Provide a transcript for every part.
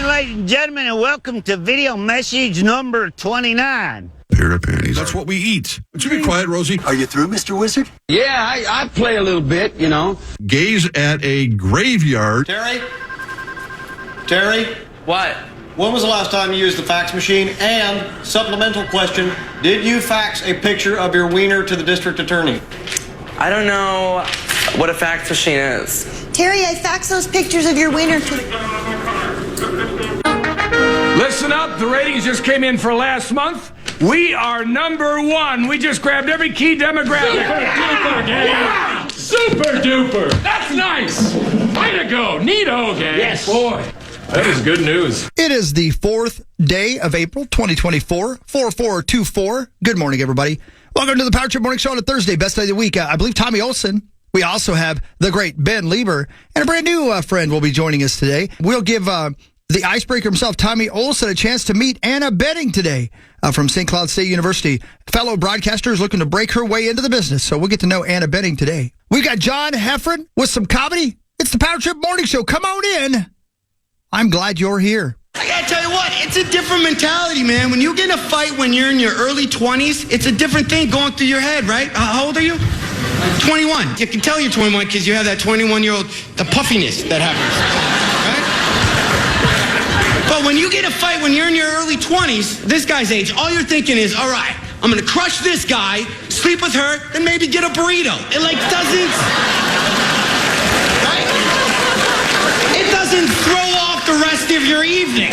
morning, ladies and gentlemen, and welcome to video message number 29. That's what we eat. Would you be quiet, Rosie? Are you through, Mr. Wizard? Yeah, I play a little bit, you know. Gaze at a graveyard. Terry? What? When was the last time you used the fax machine? And, supplemental question, did you fax a picture of your wiener to the district attorney? I don't know what a fax machine is. Terry, I faxed those pictures of your wiener to... Listen up, the ratings just came in for last month. We are #1. We just grabbed every key demographic. Super duper. That's nice. Way to go. Neato, gang. Yes. Boy, that is good news. It is the 4th day of April, 2024, 4424. Good morning, everybody. Welcome to the Power Trip Morning Show on a Thursday, best day of the week. I believe Tommy Olson. We also have the great Ben Lieber, and a brand new friend will be joining us today. We'll give the icebreaker himself, Tommy Olson, a chance to meet Anna Benning today from St. Cloud State University. Fellow broadcaster is looking to break her way into the business, so we'll get to know Anna Benning today. We got John Heffron with some comedy. It's the Power Trip Morning Show. Come on in. I'm glad you're here. I gotta tell you what, it's a different mentality, man. When you get in a fight when you're in your early 20s, it's a different thing going through your head, right? How old are you? 21. You can tell you're 21 because you have that 21-year-old, the puffiness that happens, right? But when you get in a fight when you're in your early 20s, this guy's age, all you're thinking is, all right, I'm gonna crush this guy, sleep with her, and maybe get a burrito. It doesn't, right? It doesn't throw off the rest of your evening.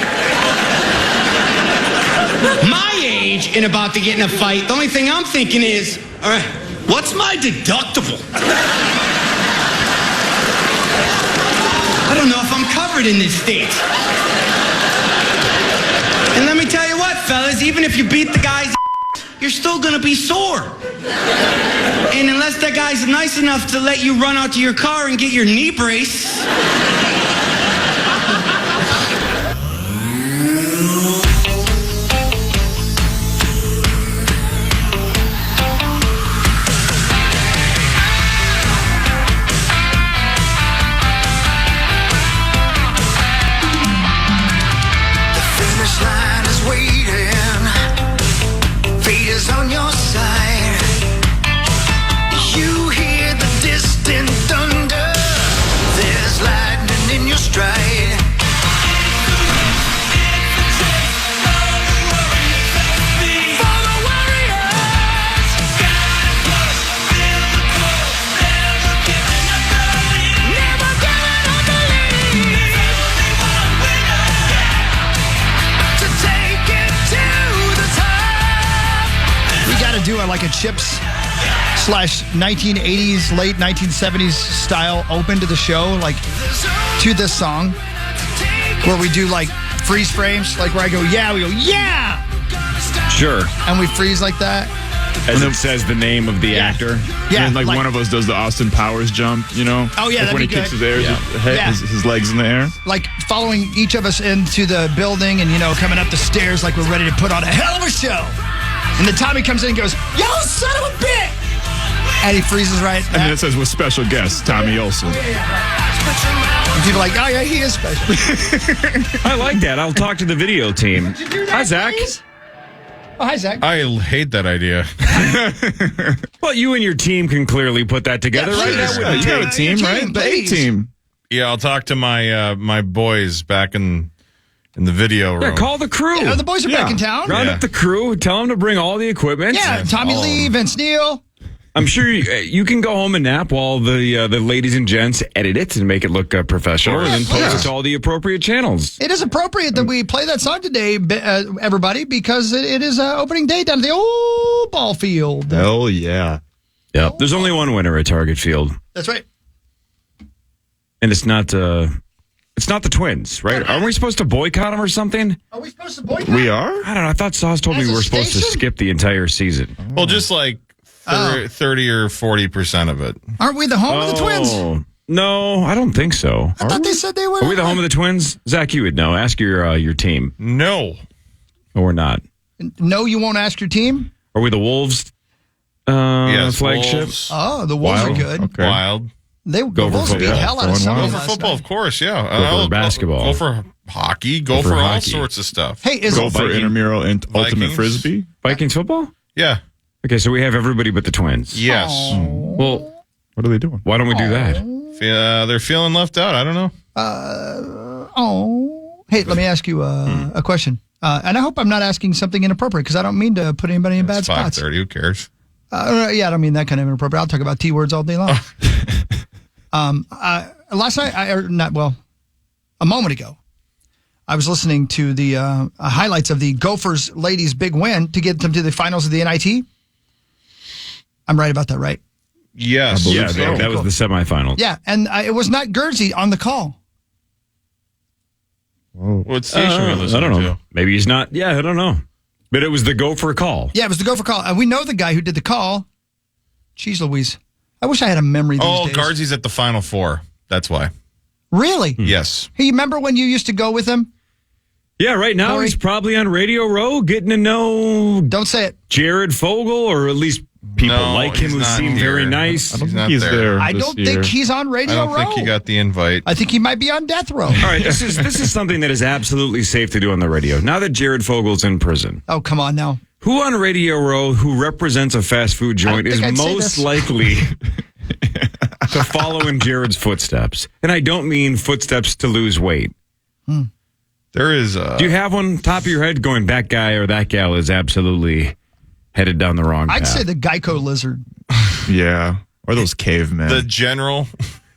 My age and about to get in a fight, the only thing I'm thinking is, all right, what's my deductible? I don't know if I'm covered in this state. And let me tell you what, fellas, even if you beat the guy's you're still gonna be sore. And unless that guy's nice enough to let you run out to your car and get your knee brace. On your side, you hear the distant thunder. There's lightning in your stride. For the warriors, never giving up the lead. To take it to the top. We got to do like a Chips / 1980s, late 1970s style open to the show, like to this song, where we do like freeze frames, like where I go, yeah, we go, yeah! Sure. And we freeze like that. As it says the name of the actor. Yeah. And like one of us does the Austin Powers jump, you know? Oh, yeah, like when he kicks his air, his legs in the air. Like following each of us into the building and, coming up the stairs like we're ready to put on a hell of a show. And then Tommy comes in and goes, yo, son of a bitch! And he freezes right. And then it says with special guest, Tommy Olson. And people are like, oh, yeah, he is special. I like that. I'll talk to the video team. Hi, Zach. Please? Oh, hi, Zach. I hate that idea. Well, you and your team can clearly put that together, right? You have a team, right? The A-team. Yeah, I'll talk to my my boys back in the video room. Yeah, call the crew. Yeah, the boys are back in town. Round up the crew. Tell them to bring all the equipment. Yeah, Tommy Lee, Vince Neal. I'm sure you can go home and nap while the ladies and gents edit it and make it look professional and then post it to all the appropriate channels. It is appropriate that we play that song today, everybody, because it is opening day down at the old ball field. Hell yeah. Yep. There's only one winner at Target Field. That's right. And it's not the Twins, right? Aren't we supposed to boycott them or something? Are we supposed to boycott? We are? I don't know. I thought Sauce told me we were supposed to skip the entire season. Well, just like 30 or 40% of it. Aren't we the home of the Twins? No, I don't think so. I thought they said they were. Are we the home of the Twins? Zach, you would know. Ask your team. No. No, we're not. No, you won't ask your team? Are we the Wolves flagship? Wolves. Oh, the Wolves are good. Okay. Wild. They go Wolves beat hell out of someone. Go for football, of course, yeah. Go for basketball. Go for Hockey, go for all sorts of stuff. Hey, is Go for intramural and ultimate Vikings. frisbee. Vikings football? Yeah. Okay, so we have everybody but the Twins. Yes. Well, What are they doing? why don't we do that? They're feeling left out. I don't know. Hey, let me ask you a question. And I hope I'm not asking something inappropriate because I don't mean to put anybody in bad It's spots. 5:30. Who cares? Yeah, I don't mean that kind of inappropriate. I'll talk about T-words all day long. Last night, a moment ago, I was listening to the highlights of the Gophers ladies' big win to get them to the finals of the NIT. I'm right about that, right? Yes. Yeah, that was the semifinals. Yeah, and it was not Guernsey on the call. What station we listening I don't know. to? Maybe he's not. Yeah, I don't know. But it was the Gopher call. Yeah, it was the Gopher call. And we know the guy who did the call. Jeez Louise. I wish I had a memory these days. Guardsey's at the Final Four. That's why. Really? Yes. Hey, you remember when you used to go with him? Yeah, right now Corey? he's probably on Radio Row getting to know Don't say it. Jared Fogle, or at least people No, like him he's who not seem here. very nice. I don't He's think not he's there. there. I this don't year. think he's on I Radio don't Row. think he got the invite. I think he might be on death row. All right, this is something that is absolutely safe to do on the radio. Now that Jared Fogle's in prison, Oh, come on now. who on Radio Row who represents a fast food joint is think I'd say most this. likely to follow in Jared's footsteps? And I don't mean footsteps to lose weight. There is Do you have one top of your head going, that guy or that gal is absolutely headed down the wrong path? I'd say the Geico lizard. Yeah. Or those cavemen. the general.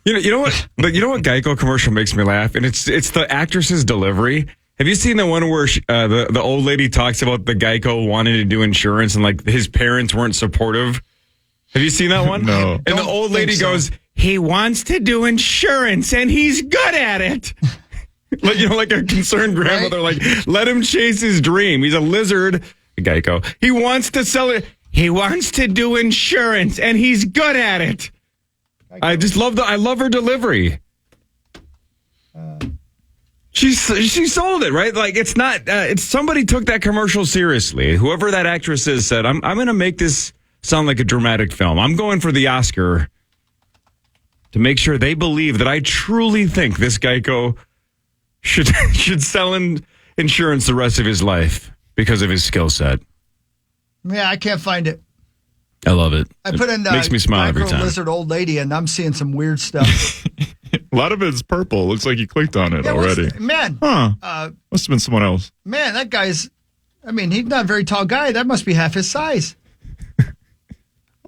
You know what? But you know what Geico commercial makes me laugh, and it's the actress's delivery. Have you seen the one where the old lady talks about the Geico wanting to do insurance and like his parents weren't supportive? Have you seen that one? No. And the old lady goes, "He wants to do insurance and he's good at it." like a concerned grandmother, like, let him chase his dream. He's a lizard. Geico. He wants to sell it. He wants to do insurance and he's good at it. I just love I love her delivery. She sold it, right? Like, it's not, it's somebody took that commercial seriously. Whoever that actress is said, I'm going to make this sound like a dramatic film. I'm going for the Oscar to make sure they believe that I truly think this Geico should sell insurance the rest of his life because of his skill set. Yeah, I can't find it. I love it. I put in makes me smile every Geico time. lizard old lady, and I'm seeing some weird stuff. A lot of it's purple. Looks like you clicked on it Yeah, what's already. man, Huh. Must have been someone else. man, that guy's. I mean, he's not a very tall guy. That must be half his size.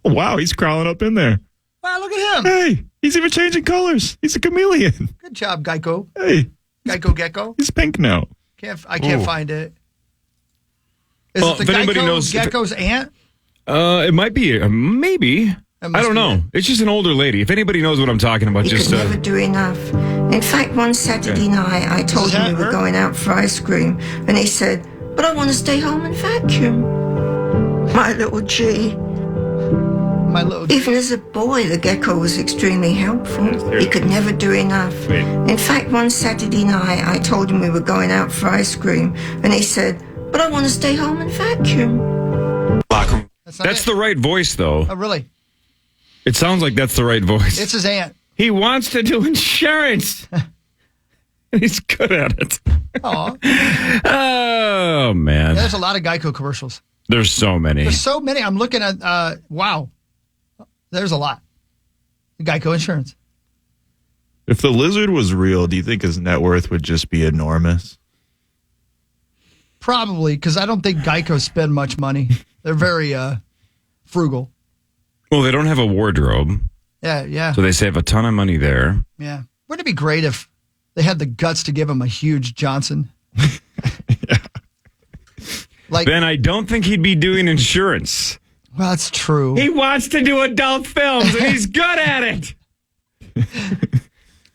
Oh, wow. He's crawling up in there. Wow, look at him. Hey, he's even changing colors. He's a chameleon. Good job, Geico. Hey, Geico Gecko. he's pink now. I can't find it. Is Well, it if the anybody Geico knows- Gecko's aunt? It might be, maybe. That I must don't be know. it. It's just an older lady. If anybody knows what I'm talking about, He just could never do enough. In fact, one Saturday night, I told him we were going out for ice cream, and he said, "But I want to stay home and vacuum." My little G. My little Even as a boy, the Gecko was extremely helpful. He could never do enough. In fact, one Saturday night, I told him we were going out for ice cream, and he said, "But I want to stay home and vacuum." That's the right voice, though. Oh, really? It sounds like that's the right voice. It's his aunt. He wants to do insurance. And he's good at it. Aw. Oh, man. There's a lot of Geico commercials. There's so many. There's so many. I'm looking at, wow. There's a lot. Geico Insurance. If the lizard was real, do you think his net worth would just be enormous? Probably, because I don't think Geico spend much money. They're very frugal. Well, they don't have a wardrobe, Yeah. so they save a ton of money there. Yeah. Wouldn't it be great if they had the guts to give him a huge Johnson? Like, Then I don't think he'd be doing insurance. well, that's true. He wants to do adult films, and he's good at it.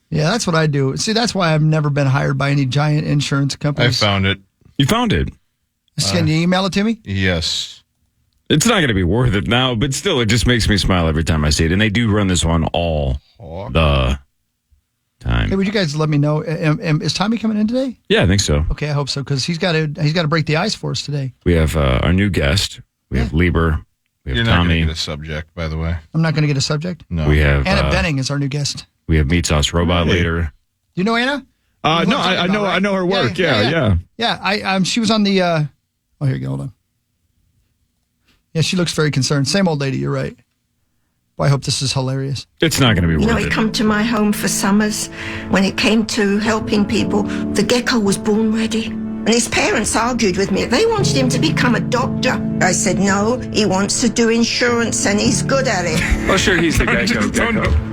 Yeah, that's what I do. See, that's why I've never been hired by any giant insurance I companies. found it. You found it. Can you email it to me? Yes. It's not going to be worth it now, but still, it just makes me smile every time I see it. And they do run this one all the time. Hey, would you guys let me know? Is Tommy coming in today? Yeah, I think so. Okay, I hope so, because he's got to break the ice for us today. We have our new guest. We have Lieber. We have You're not going to Tommy. get a subject, by the way. I'm not going to get a subject. No. We have Anna Benning is our new guest. we have Meat Sauce Robot later. Do you know Anna? No, I know her work. Yeah. Yeah, she was on the. Oh, here you go. Hold on. Yeah, she looks very concerned. Same old lady. You're right. Boy, I hope this is hilarious. It's not going to be You know, worth he'd it. come to my home for summers. When it came to helping people, the gecko was born ready. And his parents argued with me. They wanted him to become a doctor. I said, no, he wants to do insurance and he's good at it. Well, sure, he's the gecko,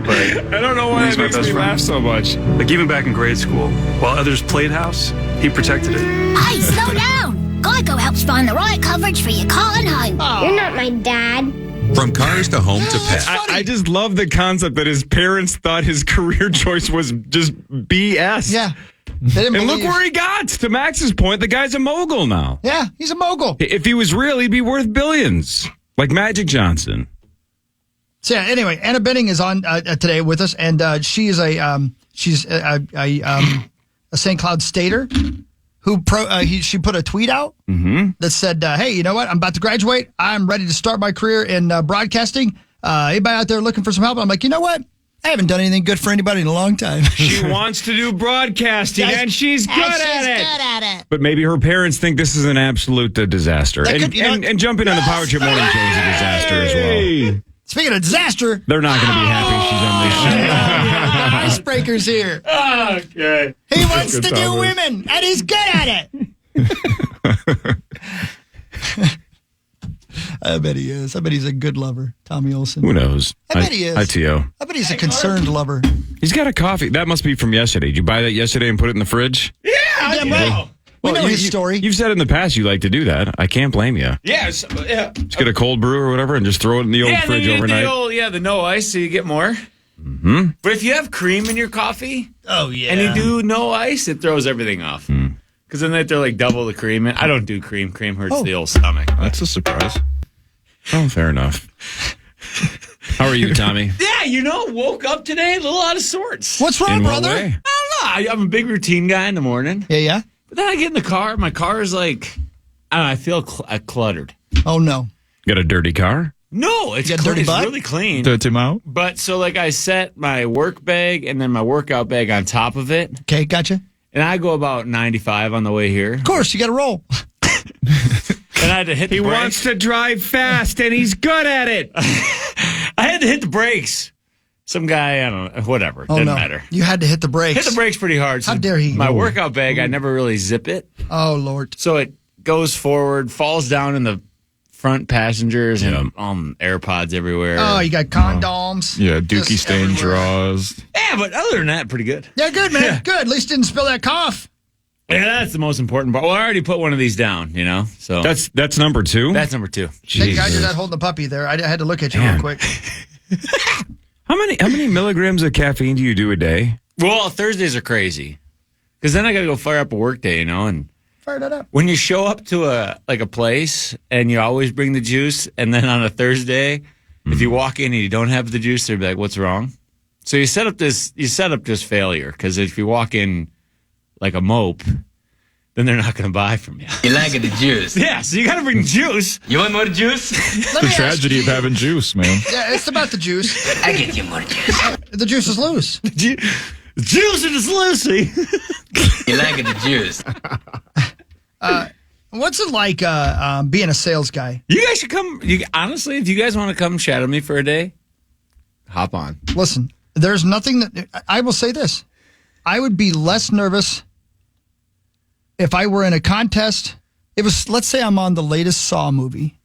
but I don't know why he's it my makes best me friend. laugh so much. Like even back in grade school, while others played house, he protected it. Hey, slow down. Geico helps find the right coverage for your car and home. You're not my dad. From cars to home to pet. I just love the concept that his parents thought his career choice was just BS. Yeah. And look where he got. To Max's point, the guy's a mogul now. Yeah, he's a mogul. If he was real, he'd be worth billions, like Magic Johnson. So yeah, anyway, Anna Benning is on today with us, and she is a St. Cloud Stater who she put a tweet out that said, "Hey, you know what? I'm about to graduate. I'm ready to start my career in broadcasting. Anybody out there looking for some help?" I'm like, you know what? I haven't done anything good for anybody in a long time. She wants to do broadcasting, and she's good at it. But maybe her parents think this is an absolute disaster. And jumping on the Power Trip Morning Show is a disaster as well. Speaking of disaster, they're not going to be happy she's on this show. The icebreakers here. Okay. He wants to do women, and he's good at it. I bet he is. I bet he's a good lover, Tommy Olsen. Who knows? I bet he is. ITO. I bet he's a concerned lover. He's got a coffee. That must be from yesterday. Did you buy that yesterday and put it in the fridge? Yeah, right. We know his story. You've said in the past you like to do that. I can't blame you. Yes. Yeah. Just get a cold brew or whatever and just throw it in the old fridge overnight. The no ice, so you get more. Mm-hmm. But if you have cream in your coffee, oh yeah, and you do no ice, it throws everything off. Because then they throw like double the cream in. I don't do cream. Cream hurts the old stomach. That's a surprise. Oh, fair enough. How are you, Tommy? Yeah, woke up today a little out of sorts. What's wrong, In what brother? way? I don't know. I'm a big routine guy in the morning. Yeah. But then I get in the car. My car is like, I don't know, I feel cluttered. Oh, no. Got a dirty car? No, it's really clean. Dirty mouth? But so like I set my work bag and then my workout bag on top of it. Okay, gotcha. And I go about 95 on the way here. Of course, you got to roll. And I had to hit the brakes. He wants to drive fast, and he's good at it. I had to hit the brakes. Some guy, I don't know, whatever. Doesn't matter. You had to hit the brakes. Hit the brakes pretty hard. How dare he? My workout bag, I never really zip it. Oh, Lord. So it goes forward, falls down in the front passengers, and AirPods everywhere. Oh, you got condoms. Yeah, Dookie stain drawers. Yeah, but other than that, pretty good. Yeah, good, man. Yeah. Good. At least didn't spill that cough. Yeah, that's the most important part. Well, I already put one of these down, So that's number 2? That's number 2. Thank God you're not holding the puppy there. I had to look at you real quick. How many milligrams of caffeine do you do a day? Well, Thursdays are crazy. Because then I got to go fire up a work day, and fire that up. When you show up to a place and you always bring the juice, and then on a Thursday, if you walk in and you don't have the juice, they'll be like, "What's wrong?" So you set up this failure, because if you walk in like a mope, then they're not going to buy from you. You like the juice. Yeah, so you got to bring juice. You want more juice? The tragedy of having juice, man. Yeah, it's about the juice. I get you more juice. The juice is loose. Juice is loosey. You like the juice. What's it like being a sales guy? You guys should come. Honestly, if you guys want to come shadow me for a day, hop on. Listen, there's nothing that I will say this. I would be less nervous if I were in a contest. It was, let's say I'm on the latest Saw movie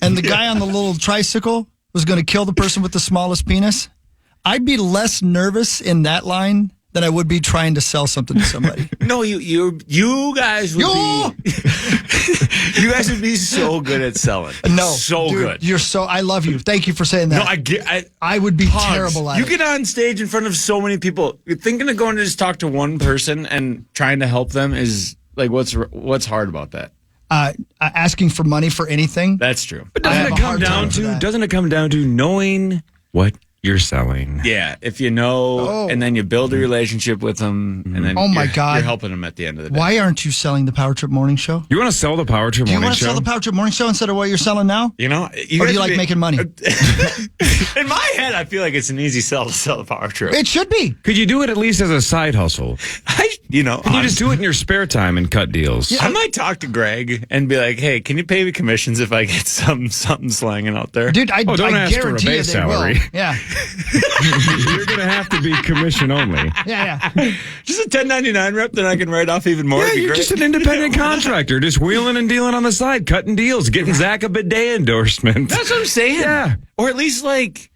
and the guy on the little tricycle was going to kill the person with the smallest penis. I'd be less nervous in that line than I would be trying to sell something to somebody. No, you guys would be you guys would be so good at selling. No, so dude, good. I love you. Thank you for saying that. No, I would be terrible at it. You get on stage in front of so many people. You're thinking of going to just talk to one person and trying to help them is like what's hard about that? Asking for money for anything. That's true. But doesn't it come down to knowing what you're selling. Yeah, if you know, and then you build a relationship with them, and then Oh, my God. you're helping them at the end of the day. Why aren't you selling the Power Trip Morning Show? You want to sell the Power Trip Do you Morning want to Show? sell the Power Trip Morning Show instead of what you're selling now? You know, Or do you like making money? In my head, I feel like it's an easy sell to sell the Power Trip. It should be. Could you do it at least as a side hustle? Can you just do it in your spare time and cut deals? I might talk to Greg and be like, "Hey, can you pay me commissions if I get something slanging out there?" Dude, I don't ask for a guarantee base you they salary. will. Yeah. You're going to have to be commission only. Yeah. Just a 1099 rep, then I can write off even more. Yeah, It'd be you're great. just an independent contractor, just wheeling and dealing on the side, cutting deals, getting Zach a bidet endorsement. That's what I'm saying. Yeah. Or at least like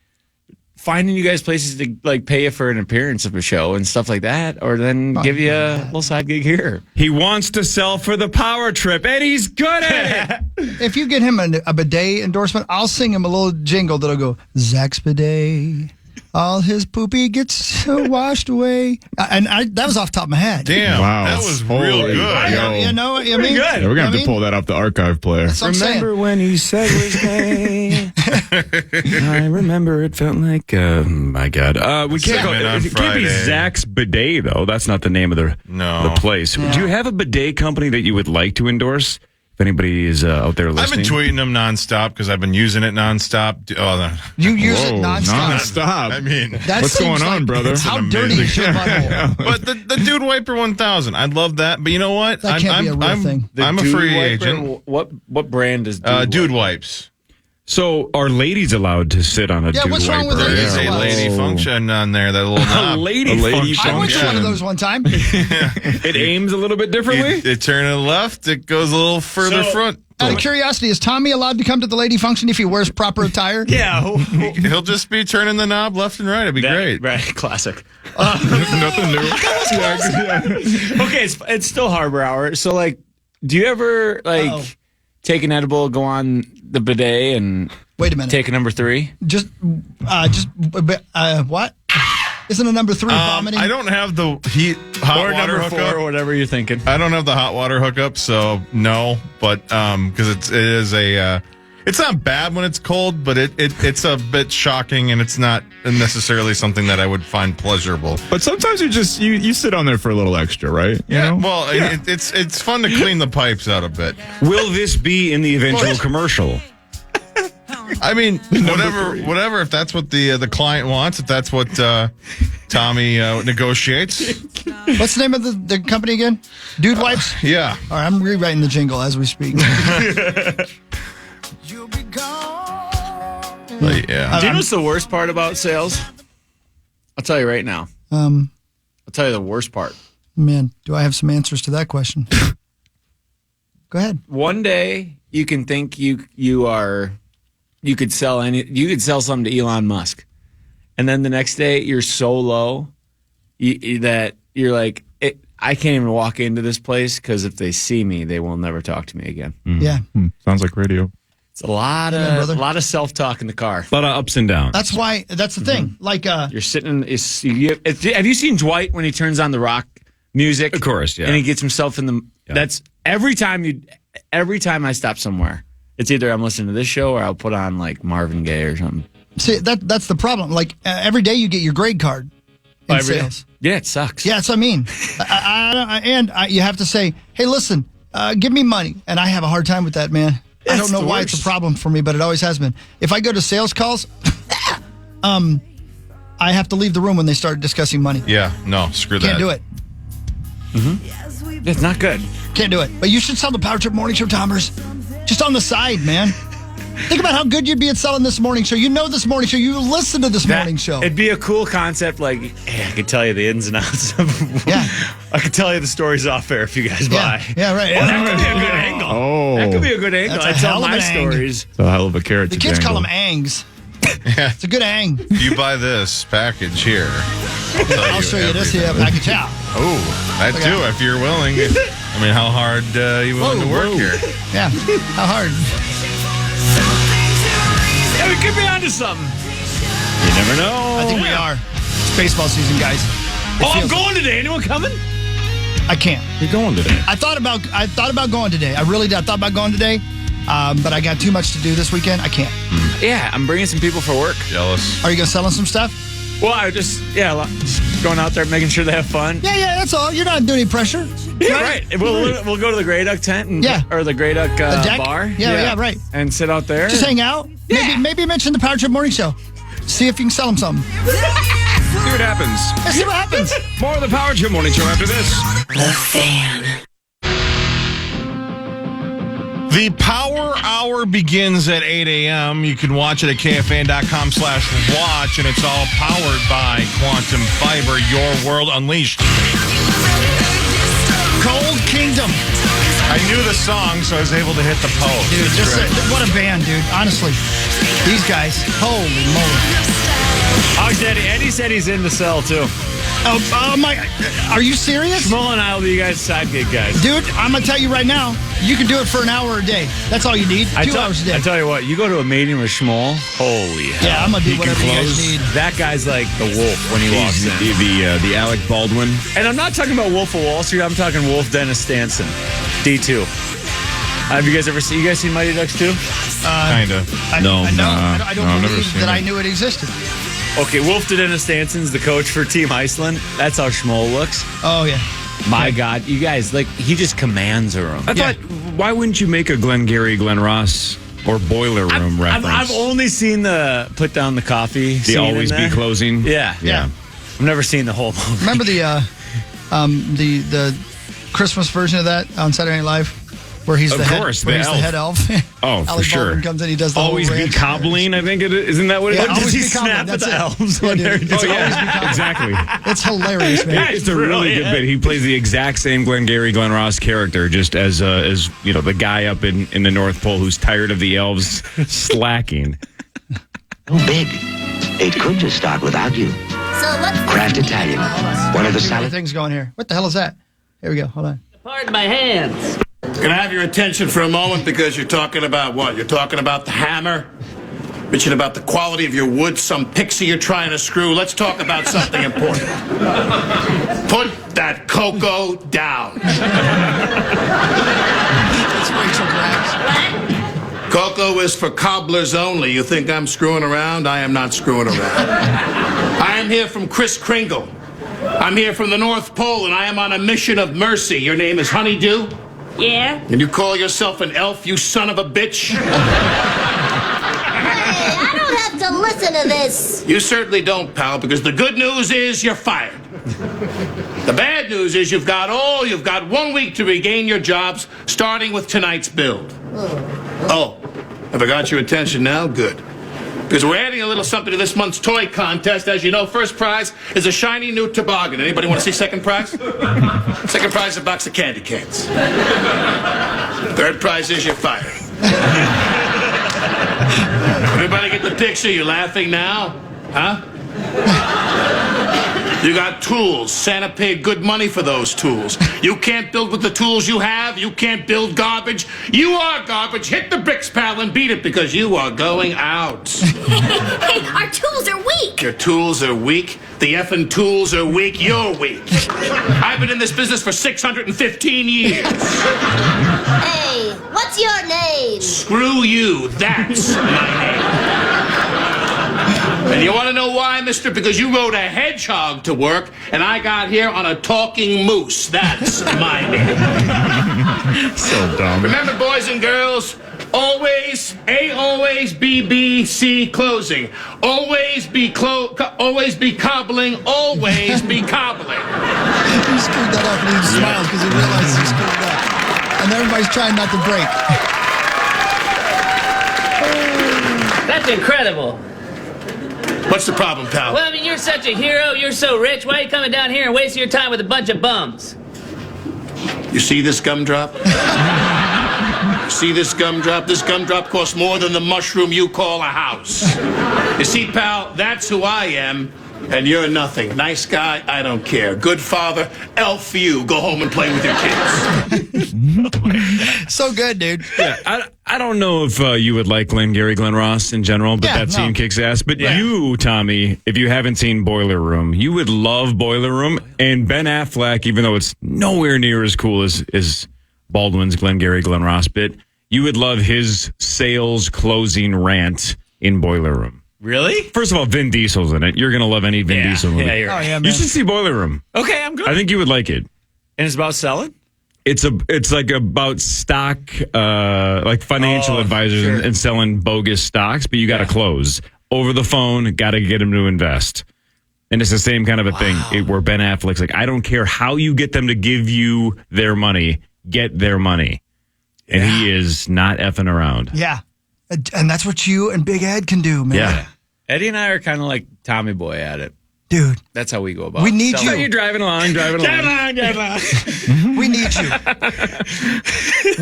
finding you guys places to like pay you for an appearance of a show and stuff like that, or then give you a little side gig here. He wants to sell for the Power Trip, and he's good at it. If you get him a bidet endorsement, I'll sing him a little jingle that'll go, Zach's bidet. All his poopy gets washed away. And that was off the top of my head. Damn, Wow. that was real good. You know what I mean? Pretty good. Yeah, we're going to have to pull that off the archive player. That's what I'm saying. Remember when he said his name? I remember it felt like, my God. We can't go. Segment on It can't be Friday. Zach's Bidet, though. That's not the name of the place. Do you have a bidet company that you would like to endorse? If anybody is out there I've listening. been tweeting them nonstop because I've been using it nonstop. You use it nonstop. Nonstop. I mean, That What's seems going on, like- brother? How It's an dirty is your butthole? but the Dude Wiper 1000, I love that. But you know what? That can't be a real thing. I'm a Dude free Wiper, agent. What brand is Dude Wipes. So are ladies allowed to sit on a Yeah, dude what's wrong wiper? with ladies? There's a lady function on there. That little A knob. lady I went to function. one of those one time. It aims a little bit differently? You turn to the left, it goes a little further front. Out of curiosity, is Tommy allowed to come to the lady function if he wears proper attire? Yeah. He'll just be turning the knob left and right. It'd be great. Right. Classic. Nothing new. Okay, it's still Harbor Hour. So, like, do you ever, take an edible, go on the bidet, and Wait a minute. take a number 3? What? Isn't a number 3 vomiting? I don't have the hot Or water number hookup. 4, or whatever you're thinking. I don't have the hot water hookup, so no. But because it is a, it's not bad when it's cold, but it's a bit shocking, and it's not necessarily something that I would find pleasurable. But sometimes you sit on there for a little extra, right? You know? Well, it's fun to clean the pipes out a bit. Will this be in the eventual commercial? I mean, whatever. If that's what the client wants, if that's what Tommy negotiates. What's the name of the company again? Dude Wipes? Yeah. All right, I'm rewriting the jingle as we speak. But, yeah. Do you know what's the worst part about sales? I'll tell you right now. I'll tell you the worst part. Man, do I have some answers to that question? Go ahead. One day you can think you could sell something to Elon Musk, and then the next day you're so low that you're like, I can't even walk into this place because if they see me, they will never talk to me again. Yeah. Sounds like radio. It's a lot of self-talk in the car. A lot of ups and downs. That's why. That's the thing. Like, You're sitting. Have you seen Dwight when he turns on the rock music? Of course, yeah. And he gets himself in the. Yeah. That's every time I stop somewhere. It's either I'm listening to this show or I'll put on like Marvin Gaye or something. see, that's the problem. Like, every day you get your grade card in Every day? sales. Yeah, it sucks. Yeah, that's what I mean. You have to say, hey, listen, give me money. And I have a hard time with that, man. I That's don't know the why worst. it's a problem for me, but it always has been. If I go to sales calls, I have to leave the room when they start discussing money. Yeah. No. Screw that. Can't do it. It's not good. Can't do it. But you should sell the Power Trip Morning Show, Tomers. Just on the side, man. Think about how good you'd be at selling this morning show. You know this morning show. You listen to this morning show. It'd be a cool concept. Like, hey, I could tell you the ins and outs of. Yeah. I could tell you the stories off air if you guys buy. Yeah, right. Well, that could be a good angle. Oh. That could be a good angle. That's a I tell hell of my an ang. stories. It's a hell of a carrot The to kids call dangle. them angs. It's a good ang. You buy this package here. I'll show you this here package out. Oh, that Okay. too, if you're willing. I mean, how hard you willing to work here? Yeah. How hard? Yeah, we could be onto something. You never know. I think we are. It's baseball season, guys. It I'm feels- going today. Anyone coming? I can't. You're going today. I thought about going today. I really did. I thought about going today, but I got too much to do this weekend. I can't. Yeah, I'm bringing some people for work. Jealous. Are you going to sell them some stuff? Well, just going out there, making sure they have fun. Yeah, that's all. You're not doing any pressure. Yeah, right. We'll go to the Grey Duck tent or the Grey Duck bar. Yeah, right. And sit out there. Just hang out. Yeah. Maybe mention the Power Trip Morning Show. See if you can sell them something. See what happens. Let's see what happens. More of the Power Trip Morning Show after this. The Fan. The Power Hour begins at 8 a.m. You can watch it at KFAN.com/watch, and it's all powered by Quantum Fiber, your world unleashed. Cold Kingdom. I knew the song, so I was able to hit the post. Dude, what a band, dude. Honestly. These guys, holy moly. Eddie said he's in the cell, too. Oh my, are you serious? Schmoll and I will be you guys' side gig guys. Dude, I'm going to tell you right now, you can do it for an hour a day. That's all you need. 2 hours a day. I tell you what, you go to a meeting with Schmoll, holy hell. Yeah, I'm going to do whatever you guys need. That guy's like the wolf when he walks in. The Alec Baldwin. And I'm not talking about Wolf of Wall Street, I'm talking Wolf Dennis Stanson, D2. Have you guys seen Mighty Ducks 2? Kinda. I don't believe that I knew it existed. Okay, Wolf Dennis Stanson's the coach for Team Iceland. That's how Schmoll looks. Oh, yeah. My God, you guys, he just commands a room. I thought, why wouldn't you make a Glengarry Glen Ross or Boiler Room reference? I've only seen the put down the coffee. The always be closing. Yeah. I've never seen the whole movie. Remember the Christmas version of that on Saturday Night Live? Where he's the head elf. Oh, Alec for sure. Baldwin comes in, he does the always whole be ranch. cobbling, I think it is. Isn't that what it is? Always Does he be cobbling, snap at that's the it. elves when they're It's always be cobbling. Exactly. It's hilarious, man. It's a really good bit. He plays the exact same Glengarry Glen Ross character, just as the guy up in the North Pole who's tired of the elves slacking. Too big. It could just start without you. So what's Kraft Italian. One of the salad things going here. What the hell is that? Here we go. Hold on. Pardon my hands. Can I have your attention for a moment because you're talking about what? You're talking about the hammer? Bitching about the quality of your wood, some pixie you're trying to screw. Let's talk about something important. Put that cocoa down. It's Rachel Grabs. Cocoa is for cobblers only. You think I'm screwing around? I am not screwing around. I am here from Kris Kringle. I'm here from the North Pole, and I am on a mission of mercy. Your name is Honeydew? Yeah? And you call yourself an elf, you son of a bitch? Hey, I don't have to listen to this. You certainly don't, pal, because the good news is you're fired. The bad news is you've got 1 week to regain your jobs, starting with tonight's build. Oh, have I got your attention now? Good. Because we're adding a little something to this month's toy contest. As you know, first prize is a shiny new toboggan. Anybody want to see second prize? Second prize is a box of candy canes. Third prize is you're fired. Everybody get the picture? You laughing now? Huh? You got tools. Santa paid good money for those tools. You can't build with the tools you have. You can't build garbage. You are garbage. Hit the bricks, pal, and beat it because you are going out. Hey, our tools are weak. Your tools are weak. The effing tools are weak. You're weak. I've been in this business for 615 years. Hey, what's your name? Screw you. That's my name. And you want to know why, mister? Because you rode a hedgehog to work, and I got here on a talking moose. That's my name. So dumb. Remember, boys and girls, always, B-C closing. Always be cobbling, always be cobbling. He screwed that up, and he smiles because he realizes he screwed it up. And everybody's trying not to break. That's incredible. What's the problem, pal? Well, I mean, you're such a hero. You're so rich. Why are you coming down here and wasting your time with a bunch of bums? You see this gumdrop? See this gumdrop? This gumdrop costs more than the mushroom you call a house. You see, pal, that's who I am, and you're nothing. Nice guy, I don't care. Good father, elf for you. Go home and play with your kids. So good, dude. Yeah, I don't know if you would like Glengarry Glen Ross in general, but that scene kicks ass. But you, Tommy, if you haven't seen Boiler Room, you would love Boiler Room. And Ben Affleck, even though it's nowhere near as cool as Baldwin's Glengarry Glen Ross bit, You would love his sales closing rant in Boiler Room. Really? First of all, Vin Diesel's in it. You're going to love any Vin Diesel movie. Yeah, you're right. You should see Boiler Room. Okay, I'm good. I think you would like it. And it's about selling? It's like about stock, like financial advisors and selling bogus stocks, but you got to close over the phone. Got to get them to invest, and it's the same kind of a thing where Ben Affleck's like, I don't care how you get them to give you their money, get their money, and he is not effing around. Yeah, and that's what you and Big Ed can do, man. Yeah, Eddie and I are kind of like Tommy Boy at it. Dude. That's how we go about it. We need selling. you. So you're driving along. We need you.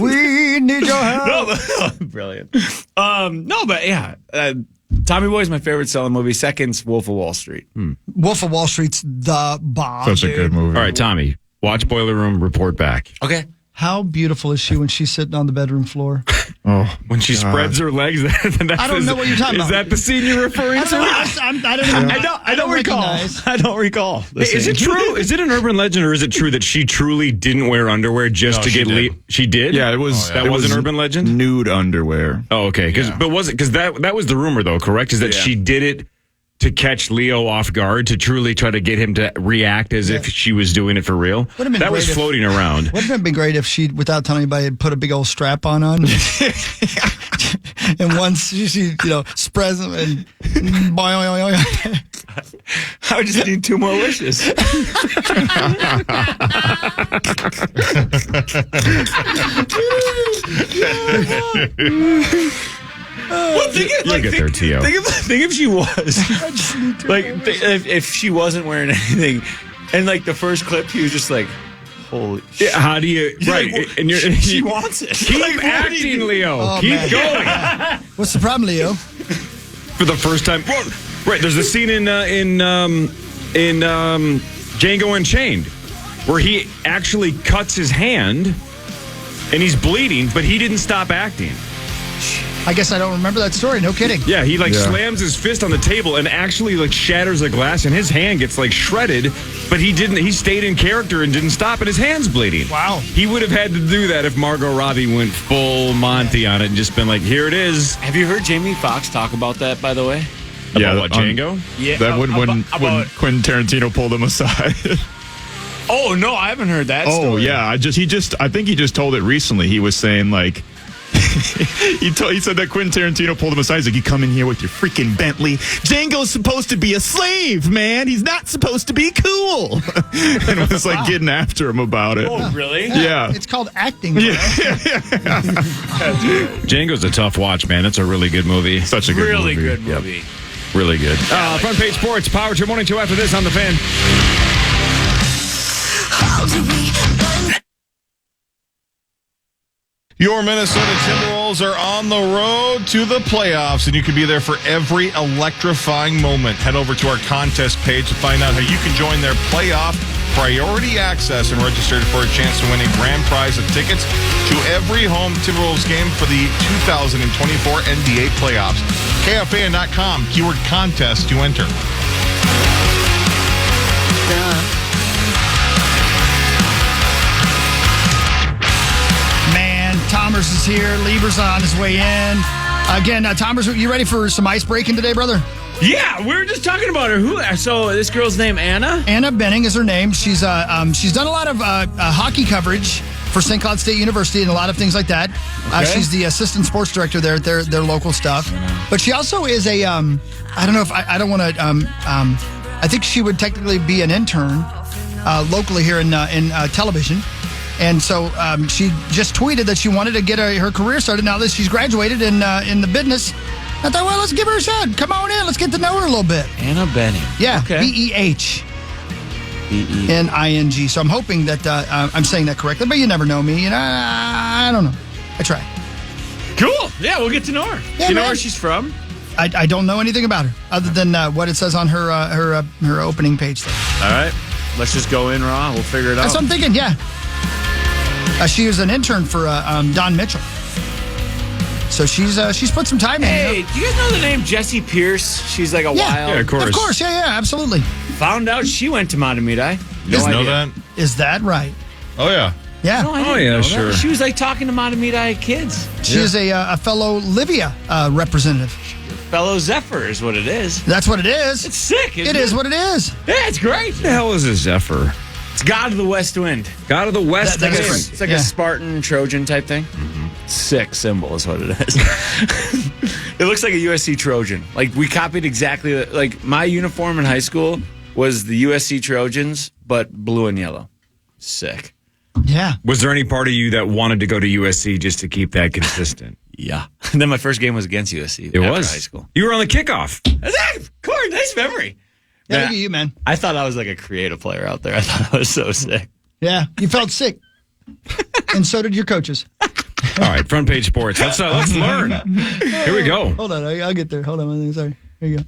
We need your help. Brilliant. No, but yeah. Tommy Boy is my favorite selling movie. Second's Wolf of Wall Street. Wolf of Wall Street's the bomb. Such a good movie. All right, Tommy, watch Boiler Room, report back. Okay. How beautiful is she when she's sitting on the bedroom floor? Oh, when she spreads her legs. I don't know what you're talking about. Is that the scene you're referring to? I don't recall. I don't recall. Is it true? Is it an urban legend, or is it true that she truly didn't wear underwear just to get She did? Yeah, it was. That was an urban legend. Nude underwear. Oh, okay. But was it? Because that was the rumor, though. Correct? Is that she did it to catch Leo off guard, to truly try to get him to react as if she was doing it for real? That was floating around. Wouldn't it have been great if she, without telling anybody, had put a big old strap on? And once she spreads them and I would just need 2 more wishes. Well, think if she was if she wasn't wearing anything, and like the first clip, he was just like, "Holy!" Yeah, how do you? Right, and she wants it. Keep acting, Leo. Keep going. What's the problem, Leo? For the first time, right? There's a scene in Django Unchained where he actually cuts his hand and he's bleeding, but he didn't stop acting. I guess I don't remember that story. No kidding. Yeah, he slams his fist on the table and actually shatters a glass, and his hand gets shredded, but he didn't. He stayed in character and didn't stop, and his hand's bleeding. Wow. He would have had to do that if Margot Robbie went full Monty on it and just been like, "Here it is." Have you heard Jamie Foxx talk about that? By the way. Yeah, about what, Django? Yeah. That when Quentin Tarantino pulled him aside. Oh no, I haven't heard that. Oh story. yeah, I think he just told it recently. He was saying he said that Quentin Tarantino pulled him aside. He's like, "You come in here with your freaking Bentley. Django's supposed to be a slave, man. He's not supposed to be cool." And it was getting after him about it. Oh, really? Yeah. It's called acting. Bro. Django's a tough watch, man. It's a really good movie. Such a good really movie. Good movie. Yep. Really good. Front Page Sports, Power Trip Morning Show after this on the Fan. Your Minnesota Timberwolves are on the road to the playoffs, and you can be there for every electrifying moment. Head over to our contest page to find out how you can join their playoff priority access and register for a chance to win a grand prize of tickets to every home Timberwolves game for the 2024 NBA playoffs. KFAN.com, keyword contest to enter. Thomas is here. Lieber's on his way in. Again, Thomas, you ready for some ice breaking today, brother? Yeah, we were just talking about her. So this girl's name Anna? Anna Benning is her name. She's done a lot of hockey coverage for St. Cloud State University and a lot of things like that. Okay. She's the assistant sports director there at their local stuff. But she also is a I don't know if I don't want to I think she would technically be an intern locally here in television. And so she just tweeted that she wanted to get her career started now that she's graduated in the business. I thought, well, let's give her a shot. Come on in. Let's get to know her a little bit. Anna Benning. Yeah, okay. Behning. So I'm hoping that I'm saying that correctly, but you never know me. I don't know. I try. Cool. Yeah, we'll get to know her. Yeah, Do you know where she's from? I don't know anything about her other than what it says on her opening page there. All right. Let's just go in raw. We'll figure it out. That's what I'm thinking, yeah. She was an intern for Don Mitchell. So she's put some time in. Hey, do you guys know the name Jessie Pierce? She's like a wild. Yeah, of course. Of course, yeah, absolutely. Found out she went to Matamidi. You know that? Is that right? Oh, yeah. Yeah. No, I Oh, didn't yeah, know that. sure. She was like talking to Matamidi kids. She is a fellow Livia representative. Fellow Zephyr is what it is. That's what it is. It's sick. It is what it is. Yeah, it's great. What the hell is a Zephyr? It's God of the West Wind. God of the West That- Wind. that's It's like a Spartan Trojan type thing. Sick symbol is what it is. It looks like a USC Trojan. Like we copied exactly. Like my uniform in high school was the USC Trojans, but blue and yellow. Sick. Yeah. Was there any part of you that wanted to go to USC just to keep that consistent? Yeah. And then my first game was against USC. It after was. high school. You were on the kickoff. Corey, nice memory. Yeah, Man, look at you, man. I thought I was like a creative player out there. I thought I was so sick. Yeah, you felt sick. And so did your coaches. All right, front page sports. Let's learn. Here we go. Hold on, I'll get there. Hold on, sorry. Here you go.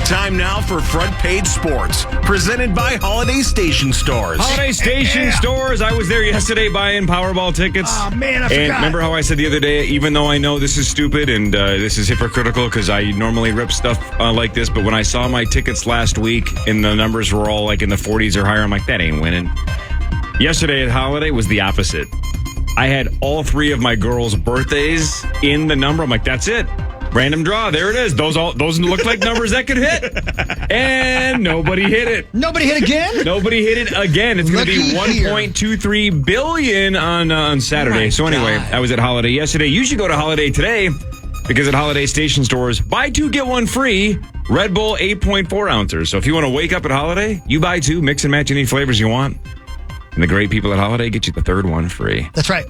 Time now for Front Page Sports, presented by Holiday Station Stores. Holiday Station Stores. I was there yesterday buying Powerball tickets. Oh, man, I And forgot. remember how I said the other day, even though I know this is stupid and this is hypocritical because I normally rip stuff like this, but when I saw my tickets last week and the numbers were all like in the 40s or higher, I'm like, that ain't winning. Yesterday at Holiday was the opposite. I had all three of my girls' birthdays in the number. I'm like, that's it. Random draw. There it is. Those look like numbers that could hit. And nobody hit it. Nobody hit again? Nobody hit it again. It's going to be $1.23 billion on Saturday. So anyway, I was at Holiday yesterday. You should go to Holiday today because at Holiday Station Stores, buy two, get one free. Red Bull 8.4 ounces. So if you want to wake up at Holiday, you buy two, mix and match any flavors you want. And the great people at Holiday get you the third one free. That's right.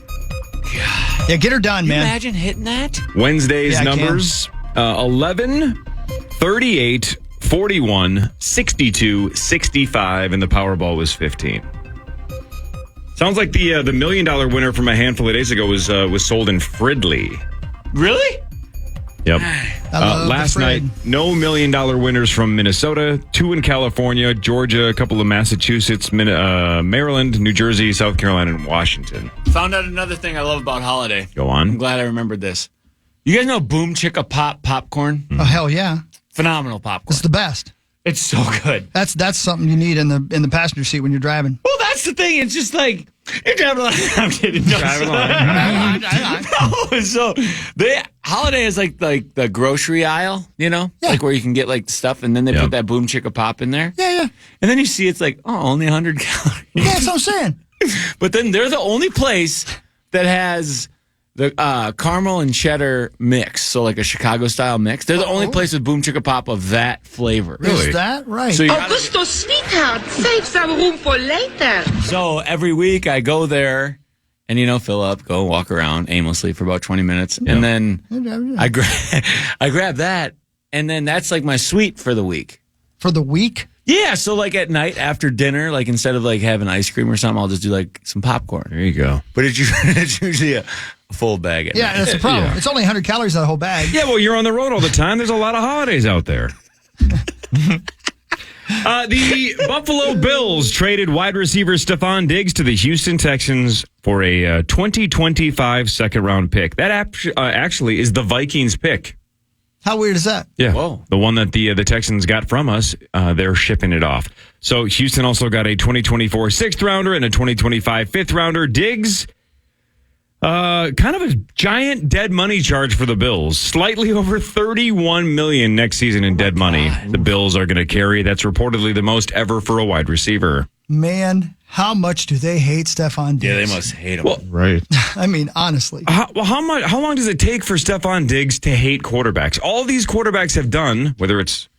Yeah, get her done, Can you man. imagine hitting that? Wednesday's Yeah, I numbers 11, 38, 41, 62, 65, and the Powerball was 15. Sounds like the $1 million winner from a handful of days ago was sold in Fridley. Really? Yep. love Last the night, Fred. no $1 million winners from Minnesota, 2 in California, Georgia, a couple of Massachusetts, Maryland, New Jersey, South Carolina, and Washington. Found out another thing I love about Holiday. Go on. I'm glad I remembered this. You guys know Boom Chicka Pop popcorn? Oh, hell yeah. Phenomenal popcorn. It's the best. It's so good. That's something you need in the passenger seat when you're driving. Well, that's the thing. It's just like you're driving along. I'm kidding. No, Driving along. No, so Holiday is like the grocery aisle, you know, like where you can get like stuff, and then they put that Boom Chicka Pop in there. Yeah. And then you see it's like only 100 calories. Yeah, that's what I'm saying. But then they're the only place that has the caramel and cheddar mix, so like a Chicago style mix. They're the only place with Boom Chicka Pop of that flavor. Is that right? So you Augusto, sweetheart, save some room for later. So every week I go there and, fill up, go walk around aimlessly for about 20 minutes. And then I grab that. And then that's like my sweet for the week. For the week? Yeah. So like at night after dinner, like instead of like having ice cream or something, I'll just do like some popcorn. There you go. But it's usually a full bag at night. That's the problem. It's only 100 calories that whole bag. Yeah, well, you're on the road all the time. There's a lot of holidays out there. The Buffalo Bills traded wide receiver Stephon Diggs to the Houston Texans for a 2025 second-round pick. That actually is the Vikings pick. How weird is that? Yeah, Whoa. The one that the Texans got from us, they're shipping it off. So Houston also got a 2024 6th-rounder and a 2025 5th-rounder. Diggs, kind of a giant dead money charge for the Bills. Slightly over $31 million next season in dead money. The Bills are going to carry. That's reportedly the most ever for a wide receiver. Man, how much do they hate Stephon Diggs? Yeah, they must hate him. Well, right. I mean, honestly. How long does it take for Stephon Diggs to hate quarterbacks? All these quarterbacks have done, whether it's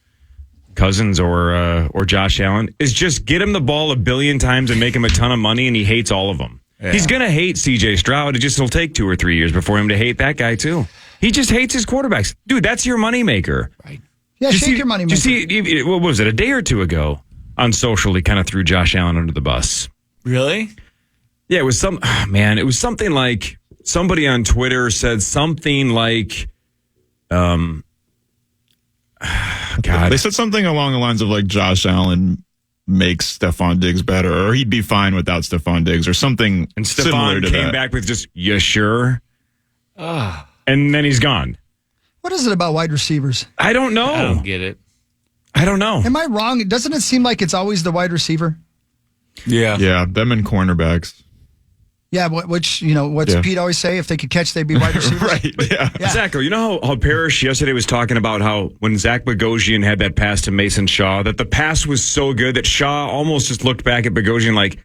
Cousins or Josh Allen, is just get him the ball 1 billion times and make him a ton of money, and he hates all of them. Yeah. He's going to hate C.J. Stroud. It'll take 2 or 3 years before him to hate that guy, too. He just hates his quarterbacks. Dude, that's your moneymaker. Right. Yeah, shake your money maker. Did you see, what was it, a day or two ago on social, he kind of threw Josh Allen under the bus. Really? Yeah, it was something like somebody on Twitter said something like, God. They said something along the lines of like Josh Allen makes Stephon Diggs better, or he'd be fine without Stephon Diggs, or something And similar Stephon to came that. back with just, you sure? And then he's gone. What is it about wide receivers? I don't know. I don't get it. I don't know. Am I wrong? Doesn't it seem like it's always the wide receiver? Yeah. Yeah, them and cornerbacks. Yeah, what's Pete always say? If they could catch, they'd be wide receivers. Right. Yeah. Exactly. You know how Parrish yesterday was talking about how when Zach Bogosian had that pass to Mason Shaw, that the pass was so good that Shaw almost just looked back at Bogosian like,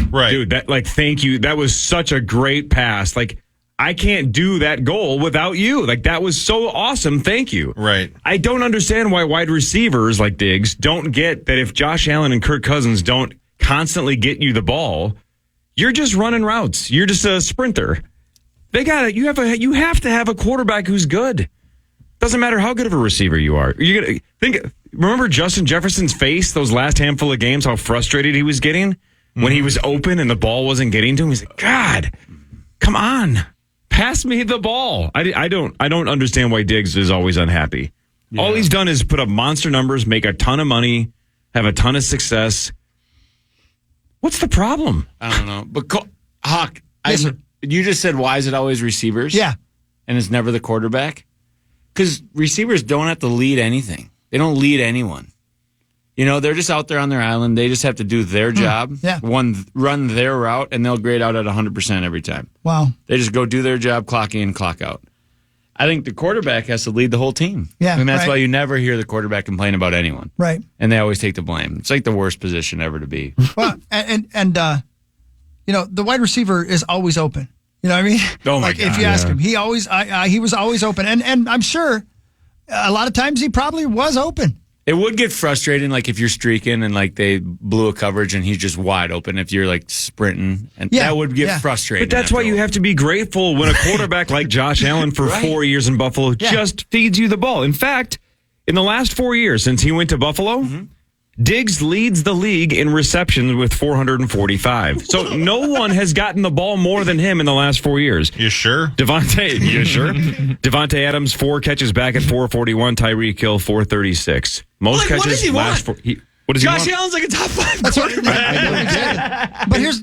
right, dude, thank you. That was such a great pass. Like, I can't do that goal without you. Like, that was so awesome. Thank you. Right. I don't understand why wide receivers like Diggs don't get that if Josh Allen and Kirk Cousins don't constantly get you the ball, you're just running routes. You're just a sprinter. They got it. You have to have a quarterback who's good. Doesn't matter how good of a receiver you are. You're gonna remember Justin Jefferson's face those last handful of games, how frustrated he was getting when he was open and the ball wasn't getting to him. He's like, God, come on. Pass me the ball. I don't understand why Diggs is always unhappy. Yeah. All he's done is put up monster numbers, make a ton of money, have a ton of success. What's the problem? I don't know. But Hawk, you just said, why is it always receivers? Yeah. And it's never the quarterback? Because receivers don't have to lead anything. They don't lead anyone. You know, they're just out there on their island. They just have to do their job, run their route, and they'll grade out at 100% every time. Wow. They just go do their job, clock in, clock out. I think the quarterback has to lead the whole team. Yeah, and that's why you never hear the quarterback complain about anyone. Right. And they always take the blame. It's like the worst position ever to be. Well, and the wide receiver is always open. You know what I mean? Oh, my like, God. If you ask him, he was always open. And I'm sure a lot of times he probably was open. It would get frustrating, like if you're streaking and like they blew a coverage and he's just wide open. If you're like sprinting, and that would get frustrating. But that's why you have to be grateful when a quarterback like Josh Allen for 4 years in Buffalo just feeds you the ball. In fact, in the last 4 years since he went to Buffalo, Diggs leads the league in receptions with 445. So no one has gotten the ball more than him in the last 4 years. You sure? You sure? Devontae Adams, 4 catches back at 441. Tyreek Hill, 436. Most catches what does he last want? What does Josh he want? Allen's like a top 5 That's what, quarterback. But here's,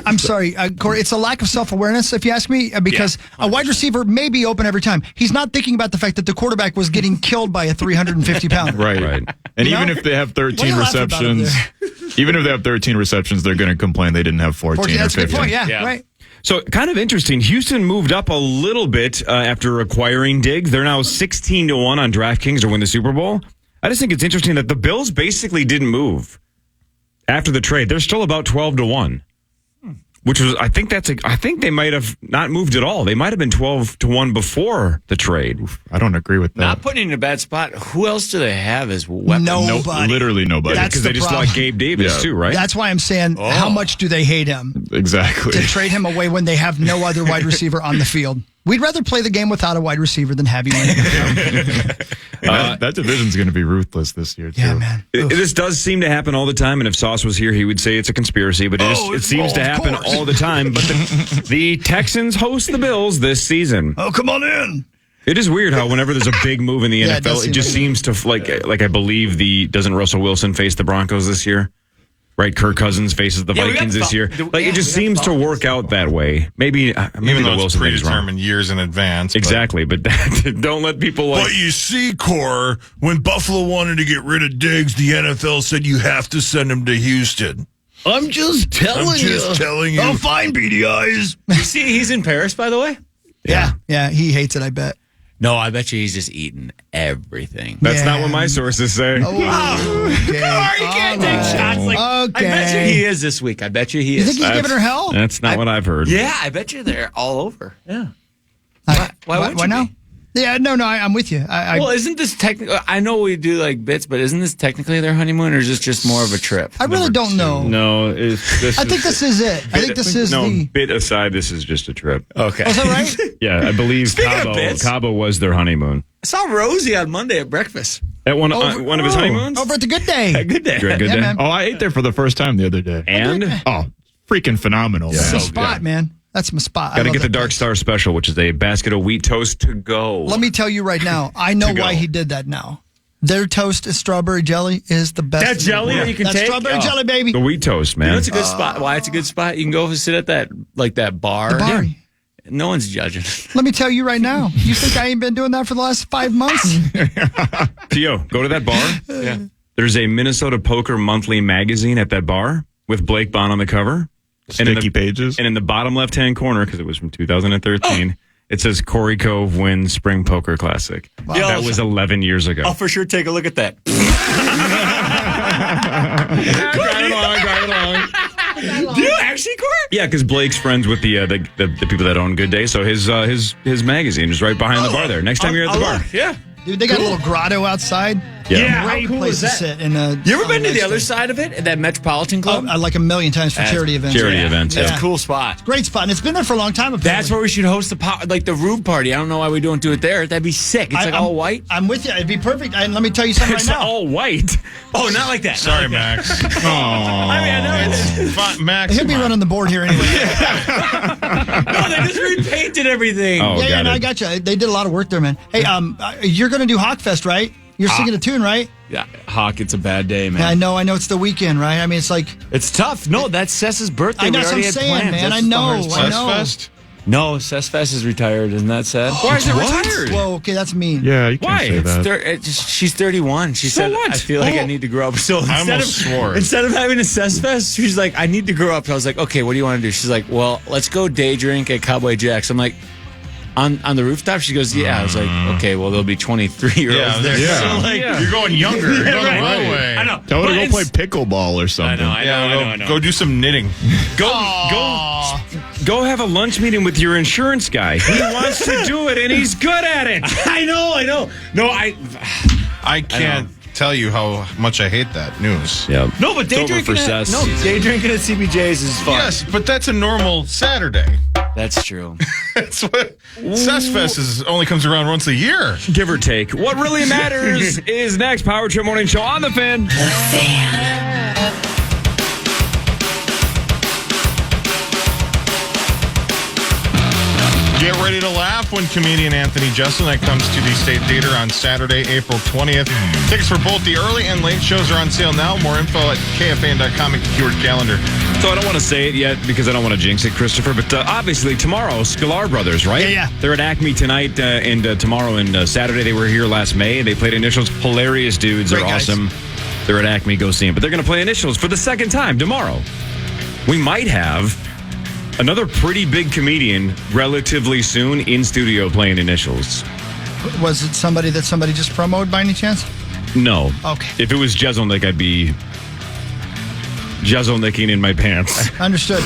I'm sorry, Corey, it's a lack of self-awareness, if you ask me, because a wide receiver may be open every time. He's not thinking about the fact that the quarterback was getting killed by a 350-pounder. Right. And even if they have 13 receptions, they're going to complain they didn't have 14 or 15. That's a good point, yeah. Right. So kind of interesting. Houston moved up a little bit after acquiring Diggs. They're now 16-1 on DraftKings to win the Super Bowl. I just think it's interesting that the Bills basically didn't move after the trade. They're still about 12-1, which was I think they might have not moved at all. They might have been 12-1 before the trade. I don't agree with that. Not putting in a bad spot. Who else do they have as weapons? Nobody. Literally nobody. Because they just lost Gabe Davis too, right? That's why I'm saying how much do they hate him? Exactly. To trade him away when they have no other wide receiver on the field. We'd rather play the game without a wide receiver than have you in it. That division's going to be ruthless this year, too. Yeah, man. This does seem to happen all the time, and if Sauce was here, he would say it's a conspiracy, but it seems to happen all the time. But the Texans host the Bills this season. Oh, come on in. It is weird how whenever there's a big move in the NFL, it just seems to, like I believe doesn't Russell Wilson face the Broncos this year? Right, Kirk Cousins faces the Vikings this year. It just seems to work out that way. Maybe Even the though Wilson it's thing is wrong. predetermined years in advance. Exactly, but don't let people like... But you see, Cor, when Buffalo wanted to get rid of Diggs, the NFL said you have to send him to Houston. I'm just telling you. Oh, fine, beady eyes. You see, he's in Paris, by the way? Yeah, he hates it, I bet. No, I bet you he's just eating everything. That's not what my sources say. Okay. You can't take shots. Like, I bet you he is this week. I bet you he is. You think he's giving her hell? That's not what I've heard. Yeah, I bet you they're all over. Yeah. Why now? Yeah, no, I'm with you. Well, isn't this technically? I know we do like bits, but isn't this technically their honeymoon, or is this just more of a trip? I really don't know. No, I think this is it. I think this is the... bit aside, this is just a trip. Okay. Is that right? Yeah, I believe Cabo was their honeymoon. I saw Rosie on Monday at breakfast. At one of his honeymoons? Over at the Good Day. Good Day. Good Day. Man. Oh, I ate there for the first time the other day. And? Oh, freaking phenomenal. That's Man. my spot, man. That's my spot. Got to get the Dark Star Special, which is a basket of wheat toast to go. Let me tell you right now, I know why he did that now. Their toast is strawberry jelly is the best. That jelly that you can take? Strawberry jelly, baby. The wheat toast, man. You know, it's a good spot. Why it's a good spot? You can go sit at that bar. The bar. Yeah. No one's judging. Let me tell you right now. You think I ain't been doing that for the last 5 months? Theo, go to that bar. Yeah. There's a Minnesota Poker Monthly magazine at that bar with Blake Bond on the cover. Sticky pages. And in the bottom left-hand corner, because it was from 2013, it says Corey Cove wins Spring Poker Classic. Wow. That was 11 years ago. I'll for sure take a look at that. Drive along. Do you actually, Corey? Yeah, because Blake's friends with the people that own Good Day, so his magazine is right behind the bar there. Next time you're at the bar. Yeah. Dude, they got a little grotto outside. Yeah. Great How cool place is to that? sit. You ever been to the other side of it, at that Metropolitan Club? Like a million times for charity events. Charity events, That's yeah. a cool spot. Great spot, and it's been there for a long time. That's where we should host the Rube party. I don't know why we don't do it there. That'd be sick. It's all white. I'm with you. It'd be perfect. And let me tell you something right It's now. all white. Oh, not like that. Sorry, Max. Oh, I mean, Max. He'll be running the board here anyway. No, they just repainted everything. Oh, No, I got you. They did a lot of work there, man. Hey, you're going to do Hawkfest, right? You're singing a tune, right? Yeah, Hawk, it's a bad day, man. Yeah, I know. It's the weekend, right? I mean, it's like It's tough. No, that's Sess's birthday. I know We what already I'm had saying, plans. man. That's I know. the I hard know. Fest? No, Sess is retired. Isn't that sad? Why is it retired? Whoa, okay, that's mean. Yeah, you can't say that. She's 31. She said, what? I feel like I need to grow up. So instead of having a Sess Fest, she's like, I need to grow up. So I was like, okay, what do you want to do? She's like, well, let's go day drink at Cowboy Jack's. I'm like, on the rooftop? She goes, yeah. I was like, okay, well, there'll be 23-year-olds there. Yeah. So, like, You're going younger. You're going right. the wrong way. I know. Tell her to But go play pickleball or something. I know. Go do some knitting. Go have a lunch meeting with your insurance guy. He wants to do it, and he's good at it. I know. No, I can't tell you how much I hate that news. Yeah. No, but day It's over drinking. for Sess. Day drinking at CBJ's is fun. Yes, but that's a normal Saturday. That's true. That's what Sessfest only comes around once a year. Give or take. What really matters is next Power Trip Morning Show on The Fan. Get ready to laugh when comedian Anthony Jeselnik comes to the State Theater on Saturday, April 20th. Tickets for both the early and late shows are on sale now. More info at KFAN.com and keyword calendar. So I don't want to say it yet because I don't want to jinx it, Christopher, but obviously tomorrow, Sklar Brothers, right? Yeah. They're at Acme tonight and tomorrow and Saturday. They were here last May. They played Initials. Hilarious dudes. They're Great guys. awesome. They're at Acme. Go see them. But they're going to play Initials for the second time tomorrow. We might have another pretty big comedian relatively soon in studio playing Initials. Was it somebody that somebody just promoted by any chance? No. Okay. If it was Jeselnik, I'd be Jeselnicking in my pants. Understood.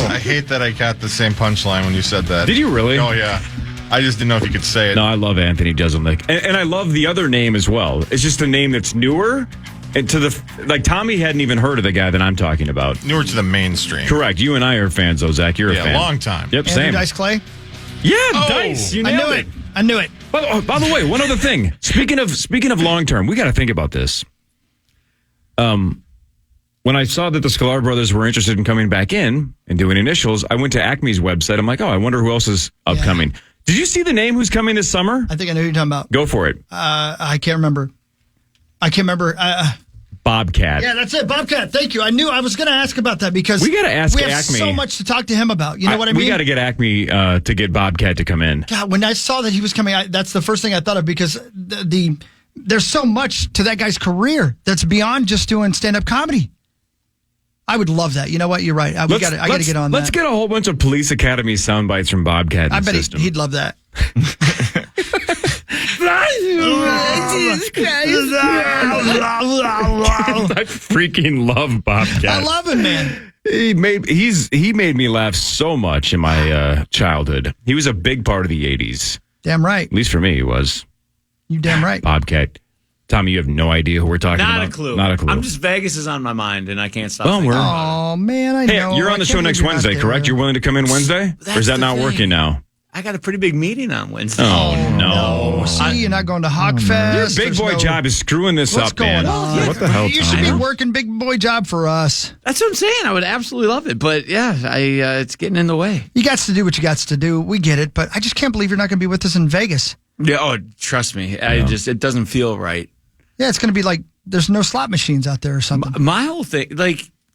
I hate that I got the same punchline when you said that. Did you really? Oh, yeah. I just didn't know if you could say it. No, I love Anthony Jeselnik. And I love the other name as well. It's just a name that's newer. And Tommy hadn't even heard of the guy that I'm talking about. Newer to the mainstream. Correct. You and I are fans, though, Zach. You're a fan. long time. Yep, Andrew same. Dice Clay? Yeah, Dice. You nailed it. I knew it. By the way, one other thing. Speaking of long term, we got to think about this. When I saw that the Sklar Brothers were interested in coming back in and doing Initials, I went to Acme's website. I'm like, I wonder who else is upcoming. Yeah. Did you see the name who's coming this summer? I think I know who you're talking about. Go for it. I can't remember. Bobcat. Yeah, that's it. Bobcat. Thank you. I knew I was going to ask about that because we got to ask we have Acme. so much to talk to him about. You know what I mean? We got to get Acme to get Bobcat to come in. God, when I saw that he was coming, that's the first thing I thought of because there's so much to that guy's career that's beyond just doing stand-up comedy. I would love that. You know what? You're right. I got to get on that. Let's get a whole bunch of Police Academy sound bites from Bobcat. I bet he'd love that. Jesus Christ. I freaking love Bobcat. I love him, man. He made me laugh so much in my childhood. He was a big part of the 80s. Damn right. At least for me, he was. You damn right. Bobcat. Tommy, you have no idea who we're talking about? Not a clue. Not a clue. I'm just Vegas is on my mind, and I can't stop. Bummer. Oh man, I know. Hey, you're on the show next Wednesday, correct? You're willing to come in Wednesday, or is that not working now? I got a pretty big meeting on Wednesday. Oh no! See, you're not going to Hawkfest. Your big boy job is screwing this up, man. What the hell? You should be working big boy job for us. That's what I'm saying. I would absolutely love it, but yeah, it's getting in the way. You got to do what you got to do. We get it, but I just can't believe you're not going to be with us in Vegas. Yeah. Oh, trust me. It doesn't feel right. Yeah, it's going to be like there's no slot machines out there or something. My whole thing,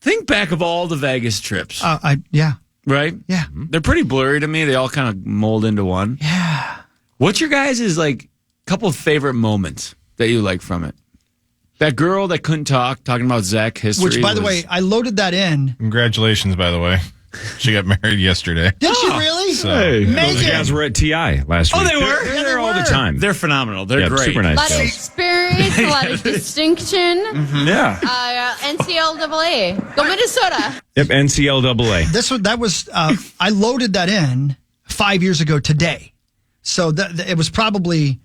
think back of all the Vegas trips. Yeah. Right? Yeah. They're pretty blurry to me. They all kind of mold into one. Yeah. What's your guys' couple of favorite moments that you like from it? That girl that couldn't talking about Zach history. Which, by the way, I loaded that in. Congratulations, by the way. She got married yesterday. Did she really? Hey, those Megan. guys were at TI last week. Oh, they were? They're there all the time. They're phenomenal. They're great. Super A nice lot of guys. experience, a lot of distinction. Yeah. NCLAA. Go Minnesota. Yep, NCLAA. I loaded that in 5 years ago today. So it was probably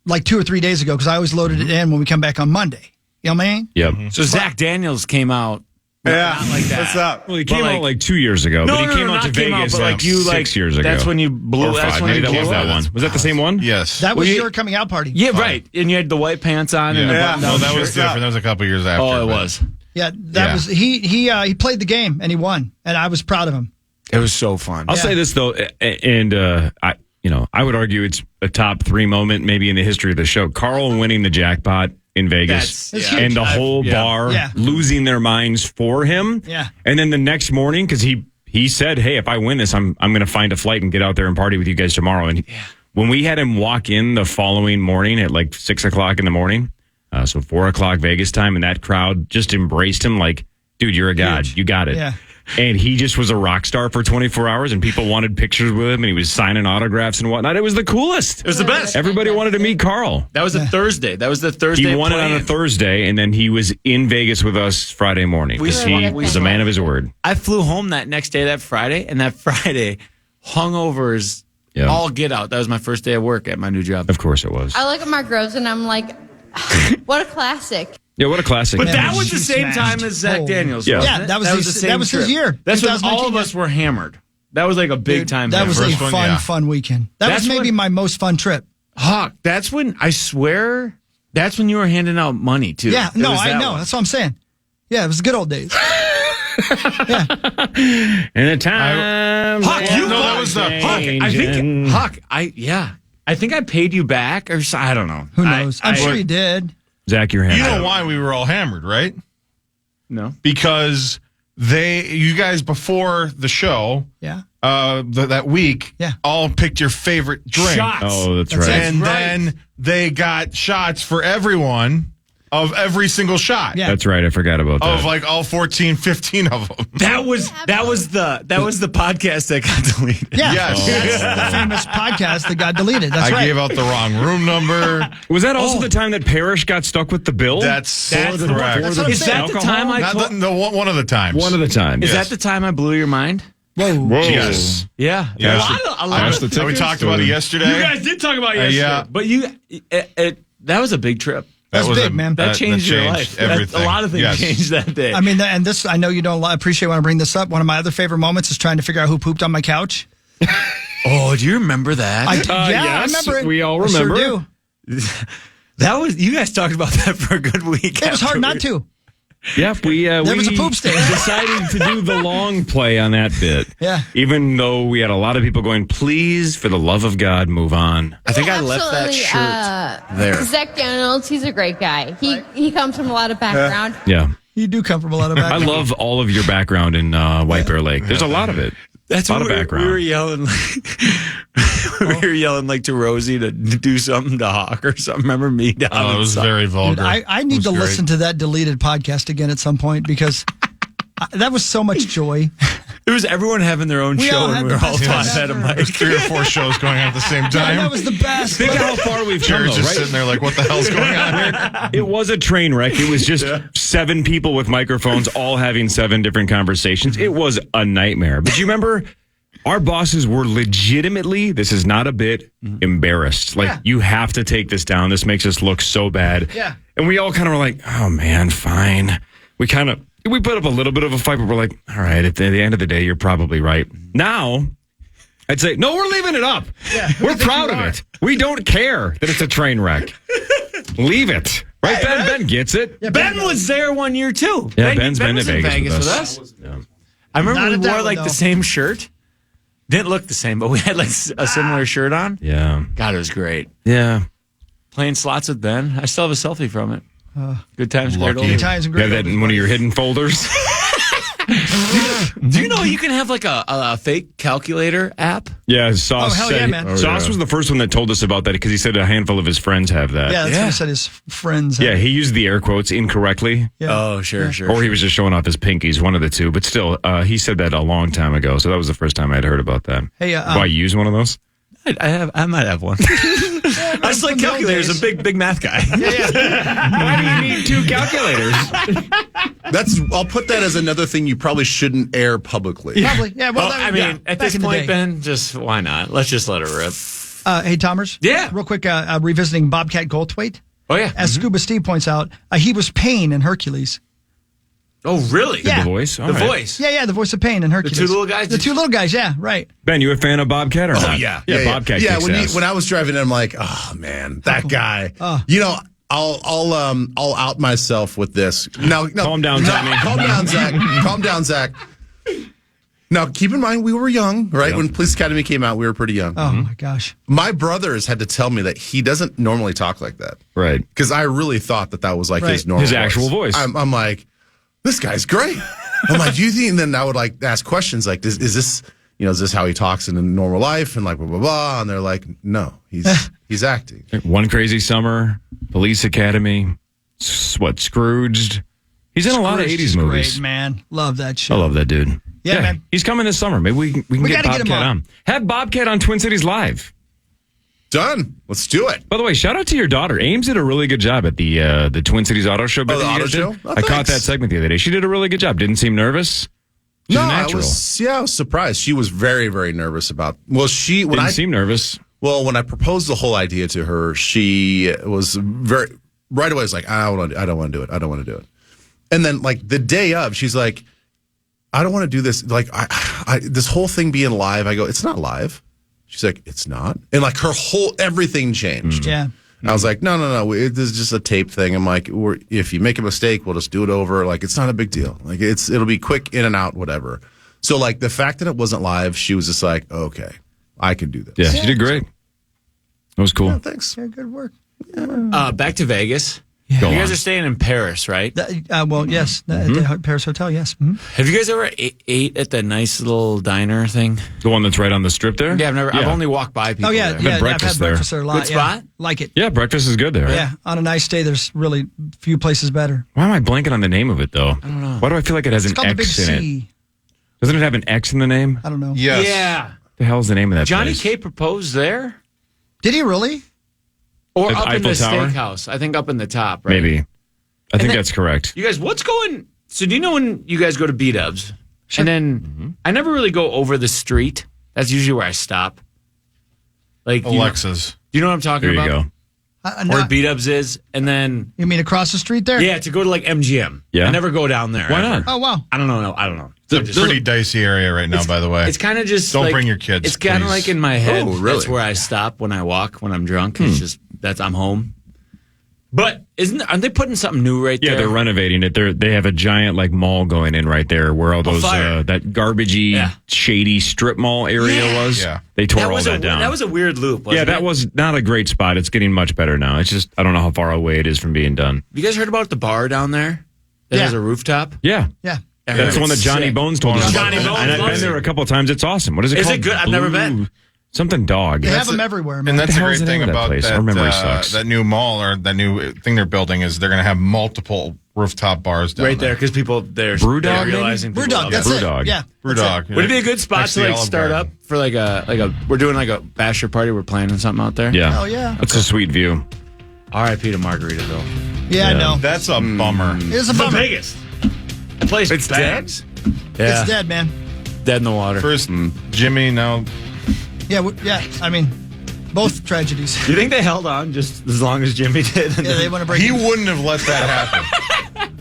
like 2 or 3 days ago because I always loaded it in when we come back on Monday. You know what I mean? Yep. So Zach Daniels came out. Yeah. Not like that. What's up? Well, he came But, out like 2 years ago, but he came out to Vegas but 6 years ago. That's when you blew. Or That's five. when Maybe you that was blew that up. one. Was that the same one? Yes. That was Well, your coming out party. Yeah, right. And you had the white pants on and the button No, down that was shirt. different. That was a couple years after. Oh, it but- was. Yeah, that was he played the game and he won, and I was proud of him. It was so fun. I'll say this though, and I would argue it's a top 3 moment maybe in the history of the show. Carl winning the jackpot in Vegas, That's and the whole bar losing their minds for him. Yeah. And then the next morning, because he said, "Hey, if I win this, I'm going to find a flight and get out there and party with you guys tomorrow." And when we had him walk in the following morning at like 6 o'clock in the morning, so 4 o'clock Vegas time, and that crowd just embraced him like, "Dude, you're a god. You got it." Yeah. And he just was a rock star for 24 hours, and people wanted pictures with him, and he was signing autographs and whatnot. It was the coolest. It was the best. Everybody wanted to meet Carl. That was a Thursday. That was the Thursday. He won it on a Thursday, and then he was in Vegas with us Friday morning because he was a man of his word. I flew home that next day, that Friday, and that Friday, hungovers all get out. That was my first day of work at my new job. Of course it was. I look at Mark Rose and I'm like, what a classic. Yeah, what a classic. But that was the same time as Zach Daniels. Yeah. wasn't Yeah, it? that was his trip. year. That's when 2019, all of us were hammered. That was like a big time. That was a hammer. fun weekend. That's maybe my most fun trip. Hawk, that's when, I swear, that's when you were handing out money, too. Yeah, It no, was I that know. one. That's what I'm saying. Yeah, it was the good old days. In a time. Hawk, you No, that bought- was the Hawk, I think, Hawk, I think I paid you back, or I don't know. Who knows? I'm sure you did. Zach, your hand. You know why we were all hammered, right? No. Because you guys before the show, Yeah. that week, all picked your favorite drink. Shots. Oh, that's right. And then they got shots for everyone of every single shot. Yeah. That's right. I forgot about that. Of like all 14, 15 of them. That was the podcast that got deleted. Yeah. Yes. That's the famous podcast that got deleted. That's I right. gave out the wrong room number. Was that also the time that Parrish got stuck with the bill? That's That's correct. That's what I'm Is saying. that the time I Not told? one of the times. One of the times. Is that the time I blew your mind? Whoa. Yes. Yeah. Yes. A lot of- We talked about it yesterday. You guys did talk about it yesterday. yeah. But that was a big trip. That's was big, man. That changed your life. Everything. A lot of things Yes. changed that day. I mean, and this, I know you don't appreciate when I bring this up. One of my other favorite moments is trying to figure out who pooped on my couch. oh, do you remember that? I yes, remember it. we all I sure remember. do. That was, you guys talked about that for a good week. It was hard not to. Yep, we was a poop stain. decided to do the long play on that bit. Yeah. Even though we had a lot of people going, please, for the love of God, move on. I think I left that shirt there. Zach Daniels, he's a great guy. He comes from a lot of background. Yeah. You do come from a lot of I background. love all of your background in White Bear Lake. There's a lot of it. That's a lot what of background. we were yelling. We were yelling like to Rosie to do something to Hawk or something. Remember me down? Oh, it was very vulgar. Dude, I need to listen to that deleted podcast again at some point because that was so much joy. It was everyone having their own We show, all and had we the were all best time talking at a ever. mic. There's 3 or 4 shows going on at the same time. Yeah, that was the best. Think how far we've come, Jared's though, just right? sitting there like, what the hell's going on here? It was a train wreck. It was just 7 people with microphones all having 7 different conversations. It was a nightmare. But you remember, our bosses were legitimately, this is not a bit, embarrassed. Like, you have to take this down. This makes us look so bad. Yeah. And we all kind of were like, oh, man, fine. We put up a little bit of a fight, but we're like, all right, at the end of the day, you're probably right. Now, I'd say, no, we're leaving it up. Yeah, we're proud of it. We don't care that it's a train wreck. Leave it. Right, Ben? Ben gets it. Yeah, Ben was there one year too. Yeah, Ben's been to was in Vegas with with us. us. I remember Not we at that wore one, like though. the same shirt. Didn't look the same, but we had like a similar shirt on. Yeah. God, it was great. Yeah. Playing slots with Ben. I still have a selfie from it. Good times, great Lucky. old. Times and You great have that in one of your hidden folders? Do you know you can have like a fake calculator app? Yeah, Sauce. Oh, hell said yeah, man. Sauce was the first one that told us about that because he said a handful of his friends have that. Yeah, that's what he said his friends have. Yeah, he used the air quotes incorrectly. Yeah. Oh, sure. Or he was just showing off his pinkies, one of the two. But still, he said that a long time ago. So that was the first time I'd heard about that. Hey, do I use one of those? I might have one. I just like calculators. A big math guy. Why do you need two calculators? I'll put that as another thing you probably shouldn't air publicly. Probably. Yeah, well, I mean, at this point, Ben, just why not? Let's just let it rip. Hey, Tomers. Yeah. Real quick, revisiting Bobcat Goldthwait. Oh, yeah. As Scuba Steve points out, he was Pain in Hercules. Oh, really? Yeah. The voice? The voice. Yeah, the voice of Pain in Hercules. The two little guys? The two little guys, yeah, right. Ben, you a fan of Bobcat or not? Yeah, Bobcat. Yeah, kicks ass. when I was driving in, I'm like, oh man, that guy. You know, I'll out myself with this. Now, calm down, Tommy. Calm down, Zach. Calm down, Zach. Now, keep in mind, we were young, right? Yep. When Police Academy came out, we were pretty young. Oh, my gosh. My brothers had to tell me that he doesn't normally talk like that. Right. Because I really thought that was like his normal His actual voice. I'm like, this guy's great. I'm like, do you think? And then I would like ask questions like, is this, is this how he talks in normal life? And like, blah, blah, blah. And they're like, no, he's acting. One Crazy Summer, Police Academy, Scrooged. He's in a lot of 80s movies. Great, man. Love that show. I love that dude. Yeah, man. He's coming this summer. Maybe we can get gotta get him Bobcat on. Have Bobcat on Twin Cities Live. Done. Let's do it. By the way, shout out to your daughter. Ames did a really good job at the Twin Cities Auto Show. The auto show? Oh, I caught that segment the other day. She did a really good job. Didn't seem nervous. She's natural. I was surprised. She was very, very nervous about. Well, didn't seem nervous. Well, when I proposed the whole idea to her, she was right away. Was like, I don't want to do it. I don't want to do it. And then, like the day of, she's like, I don't want to do this. Like, this whole thing being live. I go, it's not live. She's like, it's not. And like everything changed. Yeah. I was like, no. This is just a tape thing. I'm like, if you make a mistake, we'll just do it over. Like, it's not a big deal. Like, it'll be quick in and out, whatever. So like the fact that it wasn't live, she was just like, okay, I can do this. Yeah, she did great. It was cool. Yeah, thanks. Yeah, good work. Back to Vegas. Yeah. You guys are staying in Paris, right? Well, yes. At the Paris Hotel, yes. Mm-hmm. Have you guys ever ate at the nice little diner thing? The one that's right on the strip there? Yeah, I've only walked by people there. I've had breakfast there. A lot. Good spot? Like it. Yeah, breakfast is good there. Yeah, on a nice day, there's really few places better. Why am I blanking on the name of it, though? I don't know. Why do I feel like it has It's an called the Big X in it? C. Doesn't it have an X in the name? I don't know. Yes. Yeah. The hell's the name of that Johnny place? K proposed there? Did he really? Or At up in the Eiffel Tower? steakhouse. I think up in the top, right? Maybe. I think that's correct. You guys, so do you know when you guys go to B-Dubs? Sure. And then I never really go over the street. That's usually where I stop. Like Alexa's. Do you know what I'm talking There you about? go. Where B-Dubs is, and then You mean across the street there? yeah, to go to like MGM. Yeah. I never go down there. Why ever. not? Oh, wow. I don't know. It's a pretty dicey area right now, by the way. It's kind of just Don't like, bring your kids, It's kind of please. like in my head. Oh, really? That's where I stop when I walk when I'm drunk. It's just I'm home. But aren't they putting something new right there? Yeah, they're renovating it. They have a giant like mall going in right there where all those that garbagey, shady strip mall area was. Yeah. They tore all that down. That was a weird loop. Wasn't that it? was not a great spot. It's getting much better now. It's just I don't know how far away it is from being done. You guys heard about the bar down there that has a rooftop? Yeah. Yeah. That's the one that Johnny Bones told us about. Johnny Bones And I've loves been there it. a couple of times. It's awesome. What is it Is called? it good? I've never been. Something dog. They have them everywhere, man. And that's What the the great hell's the thing name of that about place? that, Our memory sucks. that new mall or that new thing they're building is they're going to have multiple rooftop bars down Right there, because people they're Brewdog, maybe? realizing people Brewdog, love that's it. it. Brewdog. Yeah. Brewdog. Would it be a good spot Next to the like Olive start Garden. up for like a we're doing like a basher party, we're planning something out there? Yeah. Oh, yeah. That's a sweet view. R.I.P. to Margaritaville. Yeah, I know. That's a bummer. It is a The bummer. biggest. The place It's bangs. Yeah. It's dead, man. Dead in the water. First, Jimmy, now Yeah, I mean, both tragedies. Do you think they held on just as long as Jimmy did? Yeah, they want to break he it. wouldn't have let that happen.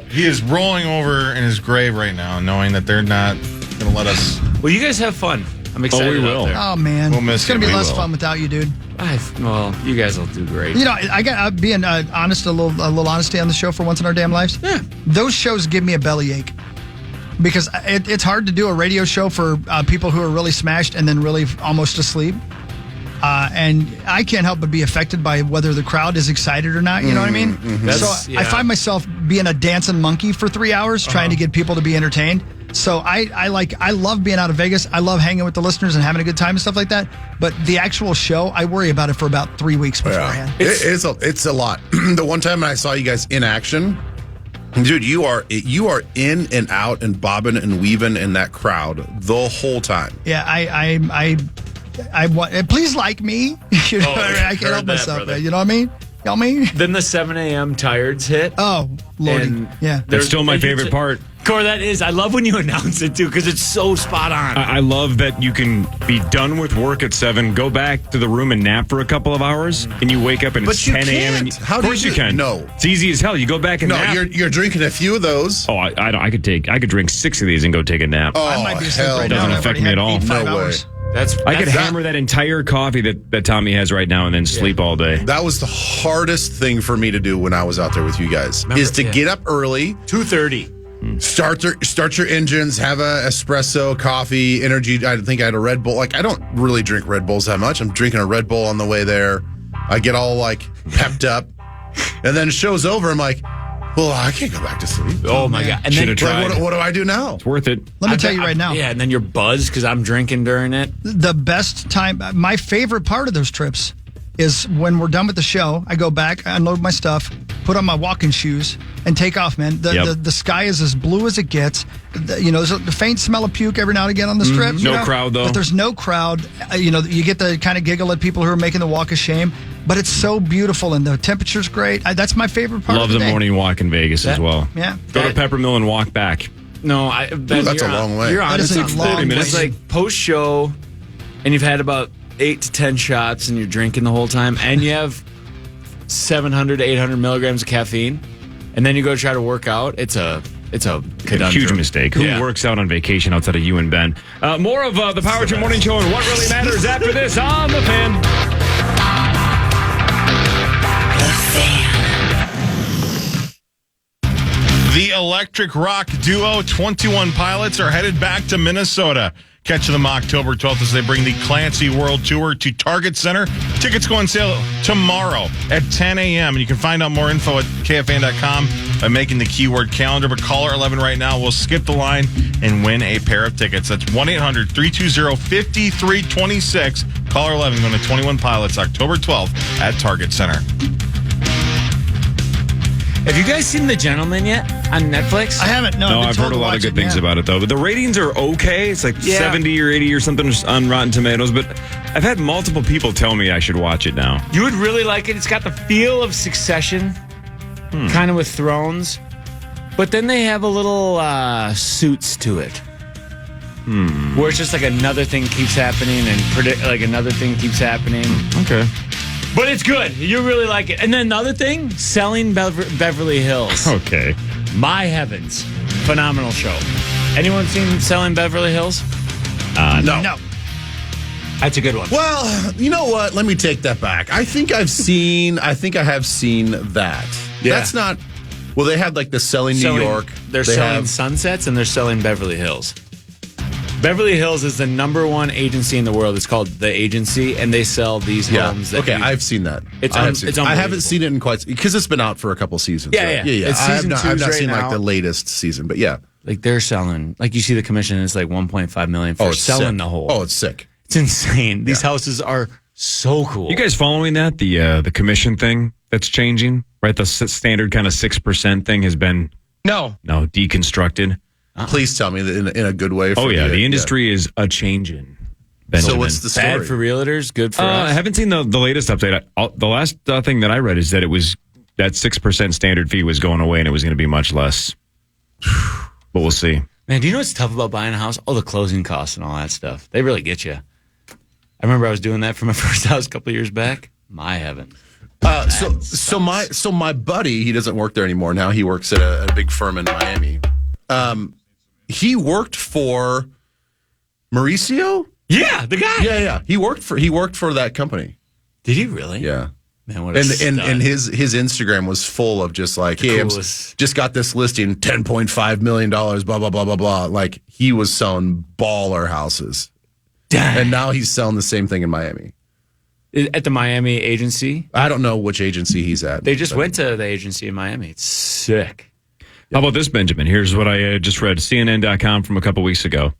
He is rolling over in his grave right now, knowing that they're not going to let us. Well, you guys have fun. I'm excited. we out will. there. Oh, man. We'll miss it's going to you. be We less will. fun without you, dude. Well, you guys will do great. You know, I'm being honest, a little honesty on the show for once in our damn lives. Yeah. Those shows give me a bellyache because it's hard to do a radio show for people who are really smashed and then really almost asleep. And I can't help but be affected by whether the crowd is excited or not. You know what I mean? So I find myself being a dancing monkey for 3 hours trying to get people to be entertained. So I love being out of Vegas. I love hanging with the listeners and having a good time and stuff like that. But the actual show, I worry about it for about 3 weeks beforehand. It's a lot. The one time I saw you guys in action, dude, you are in and out and bobbing and weaving in that crowd the whole time. Yeah, I want. Please like me. You know, I can't help myself. brother. You know what I mean? You know what I mean? Then the 7 a.m. tireds hit. Oh, Lordy. And Yeah. That's still my favorite part. Core, that is. I love when you announce it, too, because it's so spot on. I love that you can be done with work at 7, go back to the room and nap for a couple of hours, and you wake up and it's 10 a.m. and How of course do you can. No. It's easy as hell. You go back and nap. You're drinking a few of those. Oh, I could drink 6 of these and go take a nap. Oh, I might be asleep hell right It doesn't now. affect I've me at already all. had 5 No way. hours. I could hammer that entire coffee that Tommy has right now and then sleep all day. That was the hardest thing for me to do when I was out there with you guys. Is to get up early, 2:30. start your engines, have a espresso, coffee, energy. I think I had a Red Bull. Like, I don't really drink Red Bulls that much. I'm drinking a Red Bull on the way there. I get all like pepped up, and then show's over. I'm like, well, I can't go back to sleep. Oh my God. And then Should've tried. What do I do now? It's worth it. Let me tell you right now. Yeah, and then you're buzzed because I'm drinking during it. The best time, my favorite part of those trips is when we're done with the show. I go back, I unload my stuff, put on my walking shoes, and take off, man. The sky is as blue as it gets. There's a faint smell of puke every now and again on the strip. No crowd, though. But there's no crowd. You get the kind of giggle at people who are making the walk of shame. But it's so beautiful, and the temperature's great. That's my favorite part Love of the the day. morning walk in Vegas as well. Yeah. Go to Peppermill and walk back. No, that's a long way. You're on. That is It's a like 30 long minutes. way. It's like post show, and you've had about 8 to 10 shots, and you're drinking the whole time, and you have 700 to 800 milligrams of caffeine, and then you go try to work out. It's a conundrum. Huge mistake. Who Yeah. works out on vacation outside of you and Ben? More of the Power Trip Morning Show and what really matters after this on The Fan. The electric rock duo 21 Pilots are headed back to Minnesota. Catch them October 12th as they bring the Clancy World Tour to Target Center. Tickets go on sale tomorrow at 10 a.m. And you can find out more info at KFAN.com by making the keyword calendar. But caller 11 right now will skip the line and win a pair of tickets. That's 1-800-320-5326. Caller 11 going to 21 Pilots October 12th at Target Center. Have you guys seen The Gentleman yet on Netflix? I haven't. No, I've heard a lot of good things about it, though. But the ratings are okay. It's like 70 or 80 or something on Rotten Tomatoes. But I've had multiple people tell me I should watch it now. You would really like it. It's got the feel of Succession, kind of with Thrones. But then they have a little Suits to it. Where it's just like another thing keeps happening and another thing keeps happening. Okay. But it's good. You really like it. And then another thing, Selling Beverly Hills. Okay. My heavens. Phenomenal show. Anyone seen Selling Beverly Hills? No. That's a good one. Well, you know what? Let me take that back. I think I have seen that. Yeah. That's not. Well, they had like the Selling New York. They're selling Sunsets and they're selling Beverly Hills. Beverly Hills is the number one agency in the world. It's called The Agency, and they sell these homes. I've seen that. I haven't seen it in quite because it's been out for a couple seasons. Yeah, right? yeah. It's season I've not seen like the latest season, but yeah. Like they're selling, like you see the commission is like $1.5 million for selling the whole. Oh, it's sick. It's insane. These houses are so cool. You guys following that? The commission thing that's changing, right? The standard kind of 6% thing has been deconstructed. Please tell me that in a good way. The industry is a changing. So what's the story? Bad for realtors, good for us? I haven't seen the latest update. The last thing that I read is that it was that 6% standard fee was going away and it was going to be much less. But we'll see. Man, do you know what's tough about buying a house? Oh, the closing costs and all that stuff. They really get you. I remember I was doing that for my first house a couple of years back. My heavens. So my buddy, he doesn't work there anymore. Now he works at a big firm in Miami. He worked for Mauricio. Yeah, the guy. Yeah. He worked for that company. Did he really? Yeah. Man, what a stud. And his Instagram was full of just like, hey, I just got this listing, $10.5 million, blah, blah, blah, blah, blah. Like he was selling baller houses. Dang. And now he's selling the same thing in Miami. At the Miami agency. I don't know which agency he's at. They just went to the agency in Miami. It's sick. How about this, Benjamin? Here's what I just read. CNN.com from a couple weeks ago.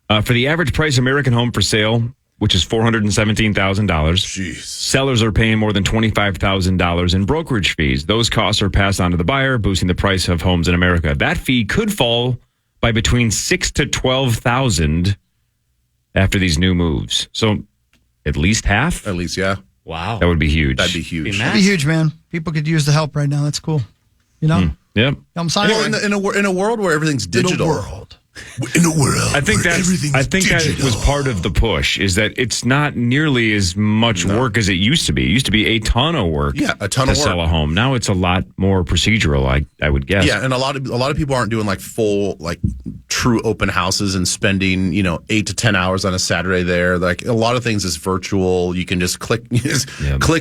For the average price American home for sale, which is $417,000, sellers are paying more than $25,000 in brokerage fees. Those costs are passed on to the buyer, boosting the price of homes in America. That fee could fall by between $6,000 to $12,000 after these new moves. So at least half? At least, yeah. Wow. That would be huge. That'd be huge. That'd be huge, man. People could use the help right now. That's cool. You know? Yep. I'm sorry. In a world where everything's digital. In a world, I think that was part of the push, is that it's not nearly as much work as it used to be. It used to be a ton of work. Yeah, a ton to of work. sell a home. Now it's a lot more procedural. I would guess. Yeah, and a lot of people aren't doing like full, like true open houses and spending 8 to 10 hours on a Saturday there. Like a lot of things is virtual. You can just click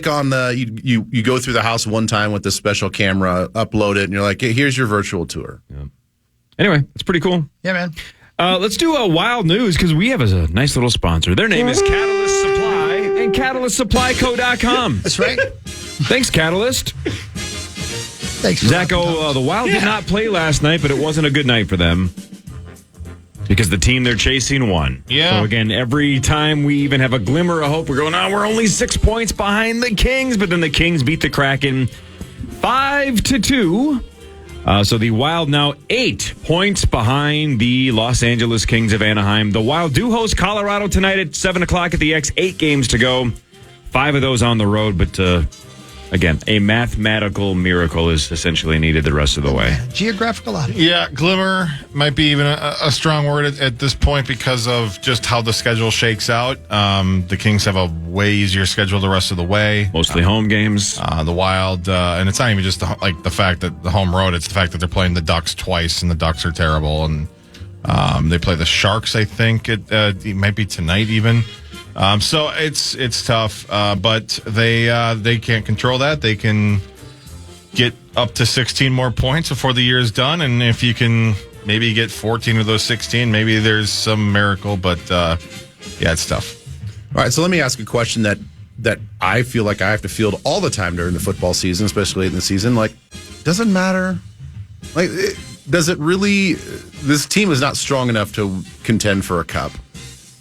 on the you go through the house one time with this special camera, upload it, and you're like, hey, here's your virtual tour. Yeah. Anyway, it's pretty cool. Yeah, man. Let's do a wild news because we have a nice little sponsor. Their name is Catalyst Supply and CatalystSupplyCo.com. That's right. Thanks, Catalyst. Thanks, Zacho. The Wild did not play last night, but it wasn't a good night for them because the team they're chasing won. Yeah. So again, every time we even have a glimmer of hope, we're going, we're only 6 points behind the Kings, but then the Kings beat the Kraken 5-2. So the Wild now 8 points behind the Los Angeles Kings of Anaheim. The Wild do host Colorado tonight at 7 o'clock at the X. 8 games to go. 5 of those on the road. But again, a mathematical miracle is essentially needed the rest of the way. Geographical oddity. Yeah, glimmer might be even a strong word at this point because of just how the schedule shakes out. The Kings have a way easier schedule the rest of the way. Mostly home games. The Wild, and it's not even just the fact that the home road, it's the fact that they're playing the Ducks twice, and the Ducks are terrible. And they play the Sharks, I think. It might be tonight even. So it's tough, but they can't control that. They can get up to 16 more points before the year is done, and if you can maybe get 14 of those 16, maybe there's some miracle. But it's tough. All right, so let me ask a question that I feel like I have to field all the time during the football season, especially late in the season. Like, does it matter? Like, does it really? This team is not strong enough to contend for a cup.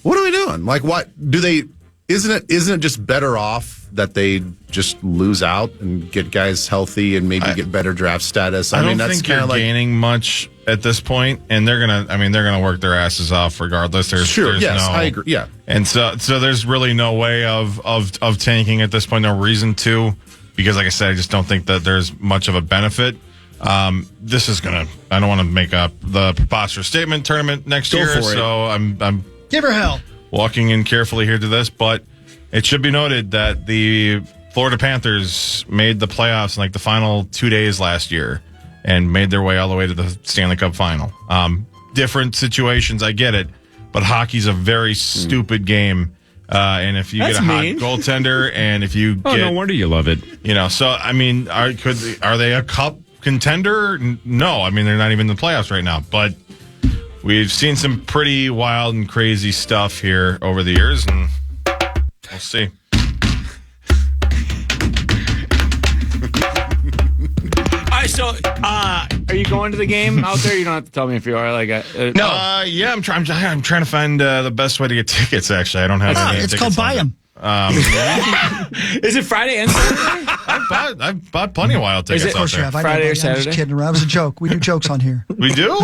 What are we doing? Like, what do they? Isn't it just better off that they just lose out and get guys healthy and maybe get better draft status? I mean, don't that's think you're gaining much at this point, and they're gonna work their asses off regardless. There's I agree. Yeah, and so there's really no way of tanking at this point. No reason to, because like I said, I just don't think that there's much of a benefit. This is gonna. I don't want to make up the preposterous statement tournament next year, so I'm give her hell. Walking in carefully here to this, but it should be noted that the Florida Panthers made the playoffs in like the final 2 days last year and made their way all the way to the Stanley Cup final. Different situations, I get it, but hockey's a very stupid game. And if you get a hot goaltender and if you get... no wonder you love it. So, I mean, are they a cup contender? No, I mean, they're not even in the playoffs right now, but we've seen some pretty wild and crazy stuff here over the years, and we'll see. All right, so are you going to the game out there? You don't have to tell me if you are. No. Yeah, I'm trying to find the best way to get tickets. Actually, I don't have any. It's called buy them. Is it Friday and Saturday? I've bought plenty of Wild tickets. Of course you have. Friday or Saturday? I'm just kidding around. It was a joke. We do jokes on here. We do?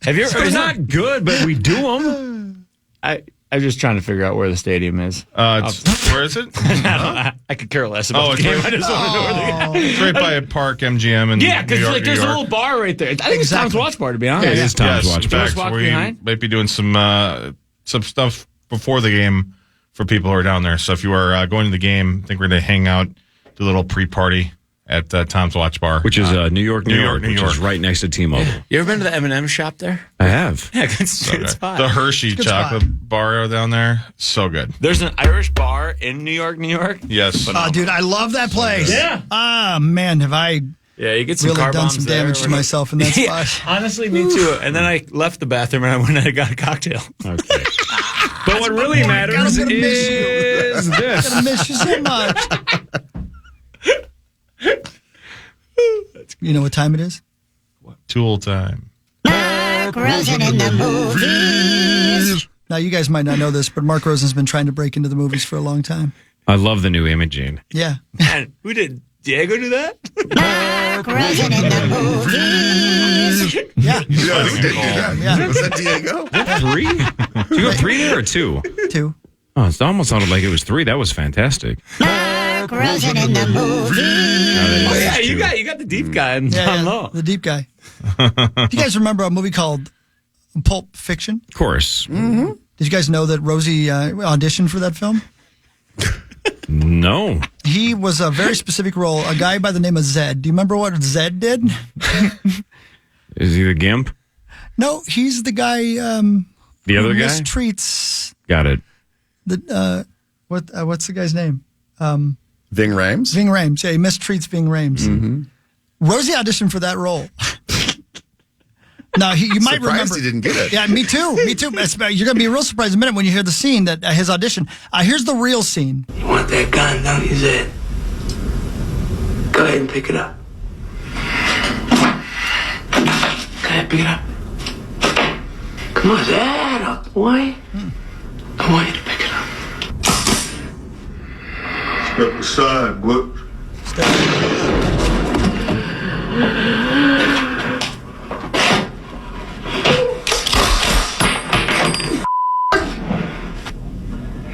Have you ever? They're not good, but we do them. I'm just trying to figure out where the stadium is. Where is it? I could care less about the game. I just want to know where the It's right by Park MGM and because there's a little bar right there. I think it's Tom's Watch Bar, to be honest. Yeah, it is Tom's Watch Bar. In fact, we might be doing some stuff before the game for people who are down there. So if you are going to the game, I think we're going to hang out, do a little pre-party at Tom's Watch Bar. Which is New York, which is right next to T-Mobile. You ever been to the M&M shop there? I have. Yeah, it's fine. The Hershey chocolate bar down there, so good. There's an Irish bar in New York. Yes. Oh, dude, I love that place. Yeah. Ah, man, have I you get some really car done bombs some damage to myself in that spot. Honestly, me too. And then I left the bathroom and I went and I got a cocktail. Okay. But what really matters is is this? I miss you so much. You know what time it is? Tool time. Mark Rosen in the movies. Now, you guys might not know this, but Mark Rosen's been trying to break into the movies for a long time. I love the new Imogene. Yeah. Man, who did Diego do that? Mark Rosen in the movies. Yeah. Yeah. Was that Diego? Is that 3? Did you go 3 there or 2? 2. Oh, it almost sounded like it was 3. That was fantastic. Mark Rosen in the movies. No, Oh, yeah, you got the deep guy and Tom Lowe. The deep guy. Do you guys remember a movie called Pulp Fiction? Of course. Mm-hmm. Did you guys know that Rosie auditioned for that film? No. He was a very specific role, a guy by the name of Zed. Do you remember what Zed did? Is he the gimp? No, he's the guy The other who guy? mistreats Got it. what's the guy's name? Ving Rhames? Ving Rhames. Yeah, he mistreats Ving Rhames. Mm-hmm. Rosie auditioned for that role. Now, you might Surprised remember. he didn't get it. Yeah, me too. Me too. You're going to be real surprised in a minute when you hear the scene that his audition. Here's the real scene. You want that gun, don't you, Zed? Go ahead and pick it up. Go ahead, pick it up. Come on, Zed, up, boy. I want you to pick it up. Step aside, what?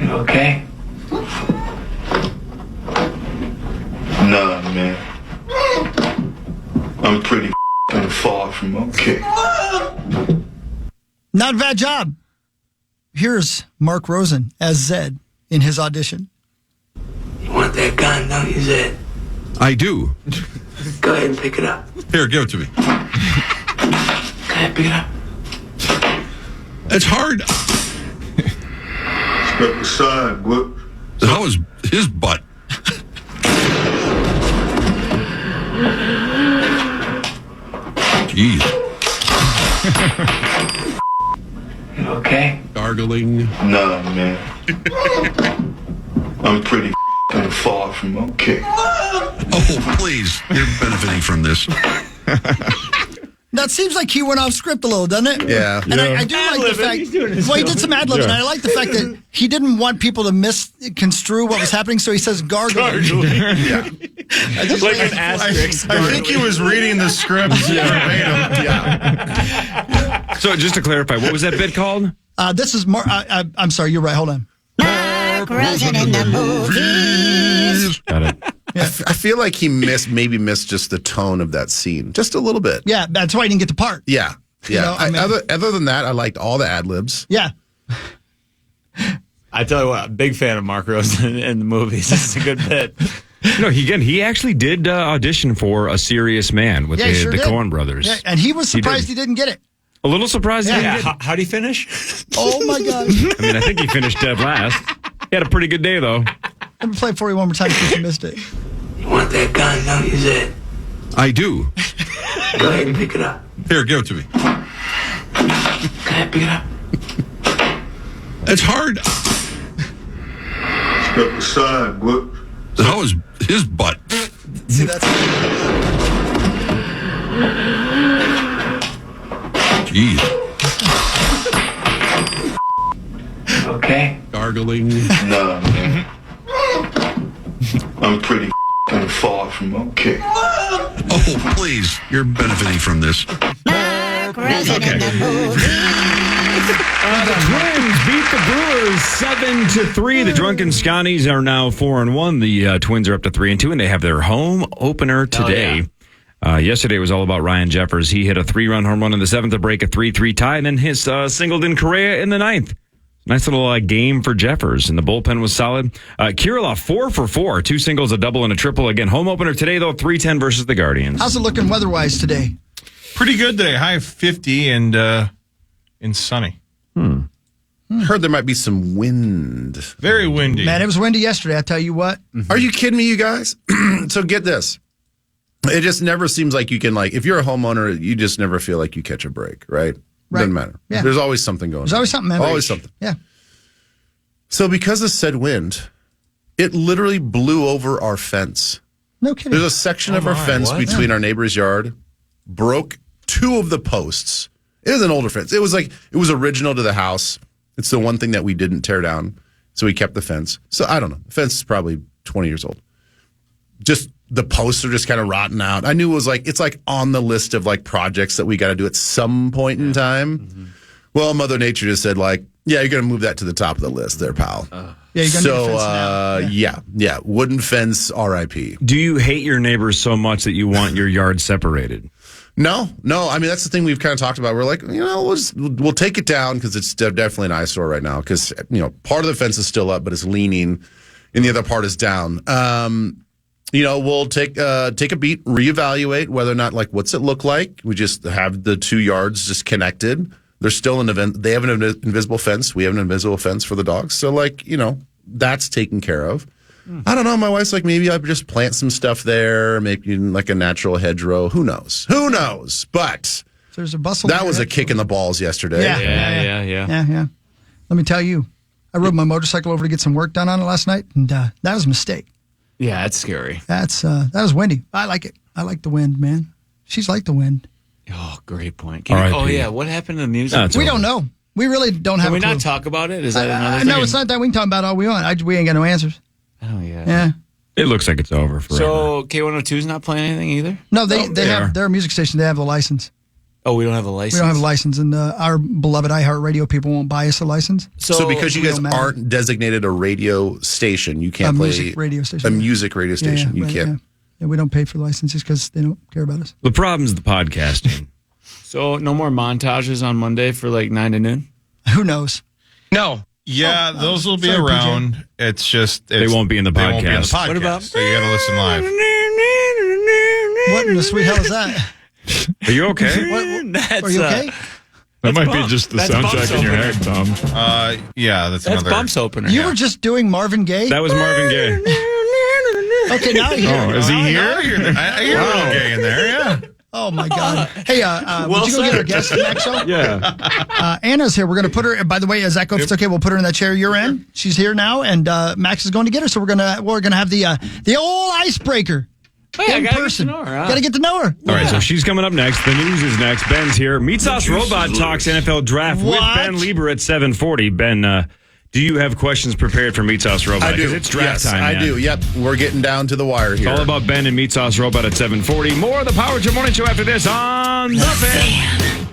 You okay? Nah, man. I'm pretty far from okay. Not a bad job. Here's Mark Rosen as Zed in his audition. You want that gun, don't you, Zed? I do. Go ahead and pick it up. Here, give it to me. Go ahead, pick it up. It's hard. Step aside, what? How was his butt? Jeez. You okay? Gargling. Nah, man. I'm pretty far from okay. Oh, please. You're benefiting from this. Now, it seems like he went off script a little, doesn't it? Yeah. And I do like the fact. Well, he did some ad libs, and I like the fact that he didn't want people to misconstrue what was happening, so he says gargling. Yeah. I just Like an asterisk. I think he was reading the script verbatim. Yeah. So just to clarify, what was that bit called? This is more. I'm sorry, you're right. Hold on. Mark Rosen in the movies. Got it. I feel like he maybe missed just the tone of that scene. Just a little bit. Yeah, that's why he didn't get the part. Yeah. Yeah. You know, I mean- other than that, I liked all the ad libs. Yeah. I tell you what, big fan of Mark Rosen in the movies. It's a good bit. No, he actually did audition for A Serious Man with Yeah, he sure the did. Coen brothers. Yeah, and he was surprised he did. didn't get it. A little surprised he Yeah, didn't get it. how'd he finish? Oh my God. I mean, I think he finished dead last. He had a pretty good day, though. Let me play it for you one more time in case you missed it. You want that gun, don't you, Zed? I do. Go ahead and pick it up. Here, give it to me. Go ahead, pick it up. It's hard. Step aside, what? How was his butt? See, that's. Jeez. Okay? Gargling. Nah, man. I'm pretty far from okay. Oh, please. You're benefiting from this. Mark Rosen in the movies. The Twins beat the Brewers 7-3. The Drunken Scotties are now 4-1. The Twins are up to 3-2, and they have their home opener today. Yesterday was all about Ryan Jeffers. He hit a 3-run home run in the 7th to break a 3-3 tie, and then his singled in Correa in the 9th. Nice little game for Jeffers, and the bullpen was solid. Kirilloff 4 for 4, 2 singles, a double, and a triple. Again, home opener today, though, 3-10 versus the Guardians. How's it looking weather-wise today? Pretty good today. High of 50 and sunny. Heard there might be some wind. Very windy. Man, it was windy yesterday, I tell you what. Are you kidding me, you guys? So get this. It just never seems like you can, if you're a homeowner, you just never feel like you catch a break, right? Right. Doesn't matter. Yeah. There's always something going on. There's always something, man. Always something. Yeah. So because of said wind, It literally blew over our fence. No kidding. There's a section of our fence between our neighbor's yard, broke 2 of the posts. It was an older fence. It was original to the house. It's the one thing that we didn't tear down. So we kept the fence. So I don't know. The fence is probably 20 years old. Just the posts are just kind of rotting out. I knew it was it's on the list of projects that we got to do at some point in time. Mm-hmm. Well, Mother Nature just said yeah, you're going to move that to the top of the list there, pal. Yeah, you're going to need a fence now. Yeah. Wooden fence, RIP. Do you hate your neighbors so much that you want your yard separated? No. I mean, that's the thing we've kind of talked about. We're like, we'll take it down because it's definitely an eyesore right now because, part of the fence is still up, but it's leaning and the other part is down. We'll take a beat, reevaluate whether or not, what's it look like? We just have the 2 yards just connected. There's still an event. They have an invisible fence. We have an invisible fence for the dogs. So, that's taken care of. I don't know. My wife's maybe I just plant some stuff there, maybe a natural hedgerow. Who knows? But so there's a bustle. That was a kick in the balls yesterday. Yeah. Let me tell you, I rode my motorcycle over to get some work done on it last night, and that was a mistake. Yeah, that's scary. That was windy. I like it. I like the wind, man. She's like the wind. Oh, great point. What happened to the music? We don't know. We really don't have. Can we a clue. not talk about it? Is that another thing? No, it's not that. We can talk about all we want. We ain't got no answers. Oh yeah. Yeah. It looks like it's over forever. So K102's not playing anything either? No, they have their music station. They have the license. Oh, we don't have a license? We don't have a license, and our beloved iHeartRadio people won't buy us a license. So because you guys aren't designated a radio station, you can't play music radio station. A music radio station. You can't. Yeah, we don't pay for licenses because they don't care about us. The problem's the podcasting. So no more montages on Monday for 9 to noon? Who knows? No. Yeah, those will be around. PJ. It's just they won't be in the podcast. They won't be in the podcast. What about? So you got to listen live. What in the sweet hell is that? Are you okay? Are you okay? That might be just the soundtrack in your head, Tom. Yeah, that's another. Bumps opener. You were just doing Marvin Gaye? That was Marvin Gaye. Okay, now you're here. Oh, is he here? You're a little gay in there, yeah. Oh, my God. Hey, would you go get our guest in the next show? Yeah. Anna's here. We're going to put her, by the way, Zach, if it's okay, we'll put her in that chair you're in. She's here now, and Max is going to get her, so we're gonna have the old icebreaker. In person. Got to get to know her. All right, so she's coming up next. The news is next. Ben's here. Meat Sauce Robot talks NFL draft with Ben Lieber at 7:40. Ben, do you have questions prepared for Meat Sauce Robot? I do. It's draft time. I do. Yep. We're getting down to the wire here. It's all about Ben and Meat Sauce Robot at 7:40. More of the Power Trip Morning Show after this on The Fan.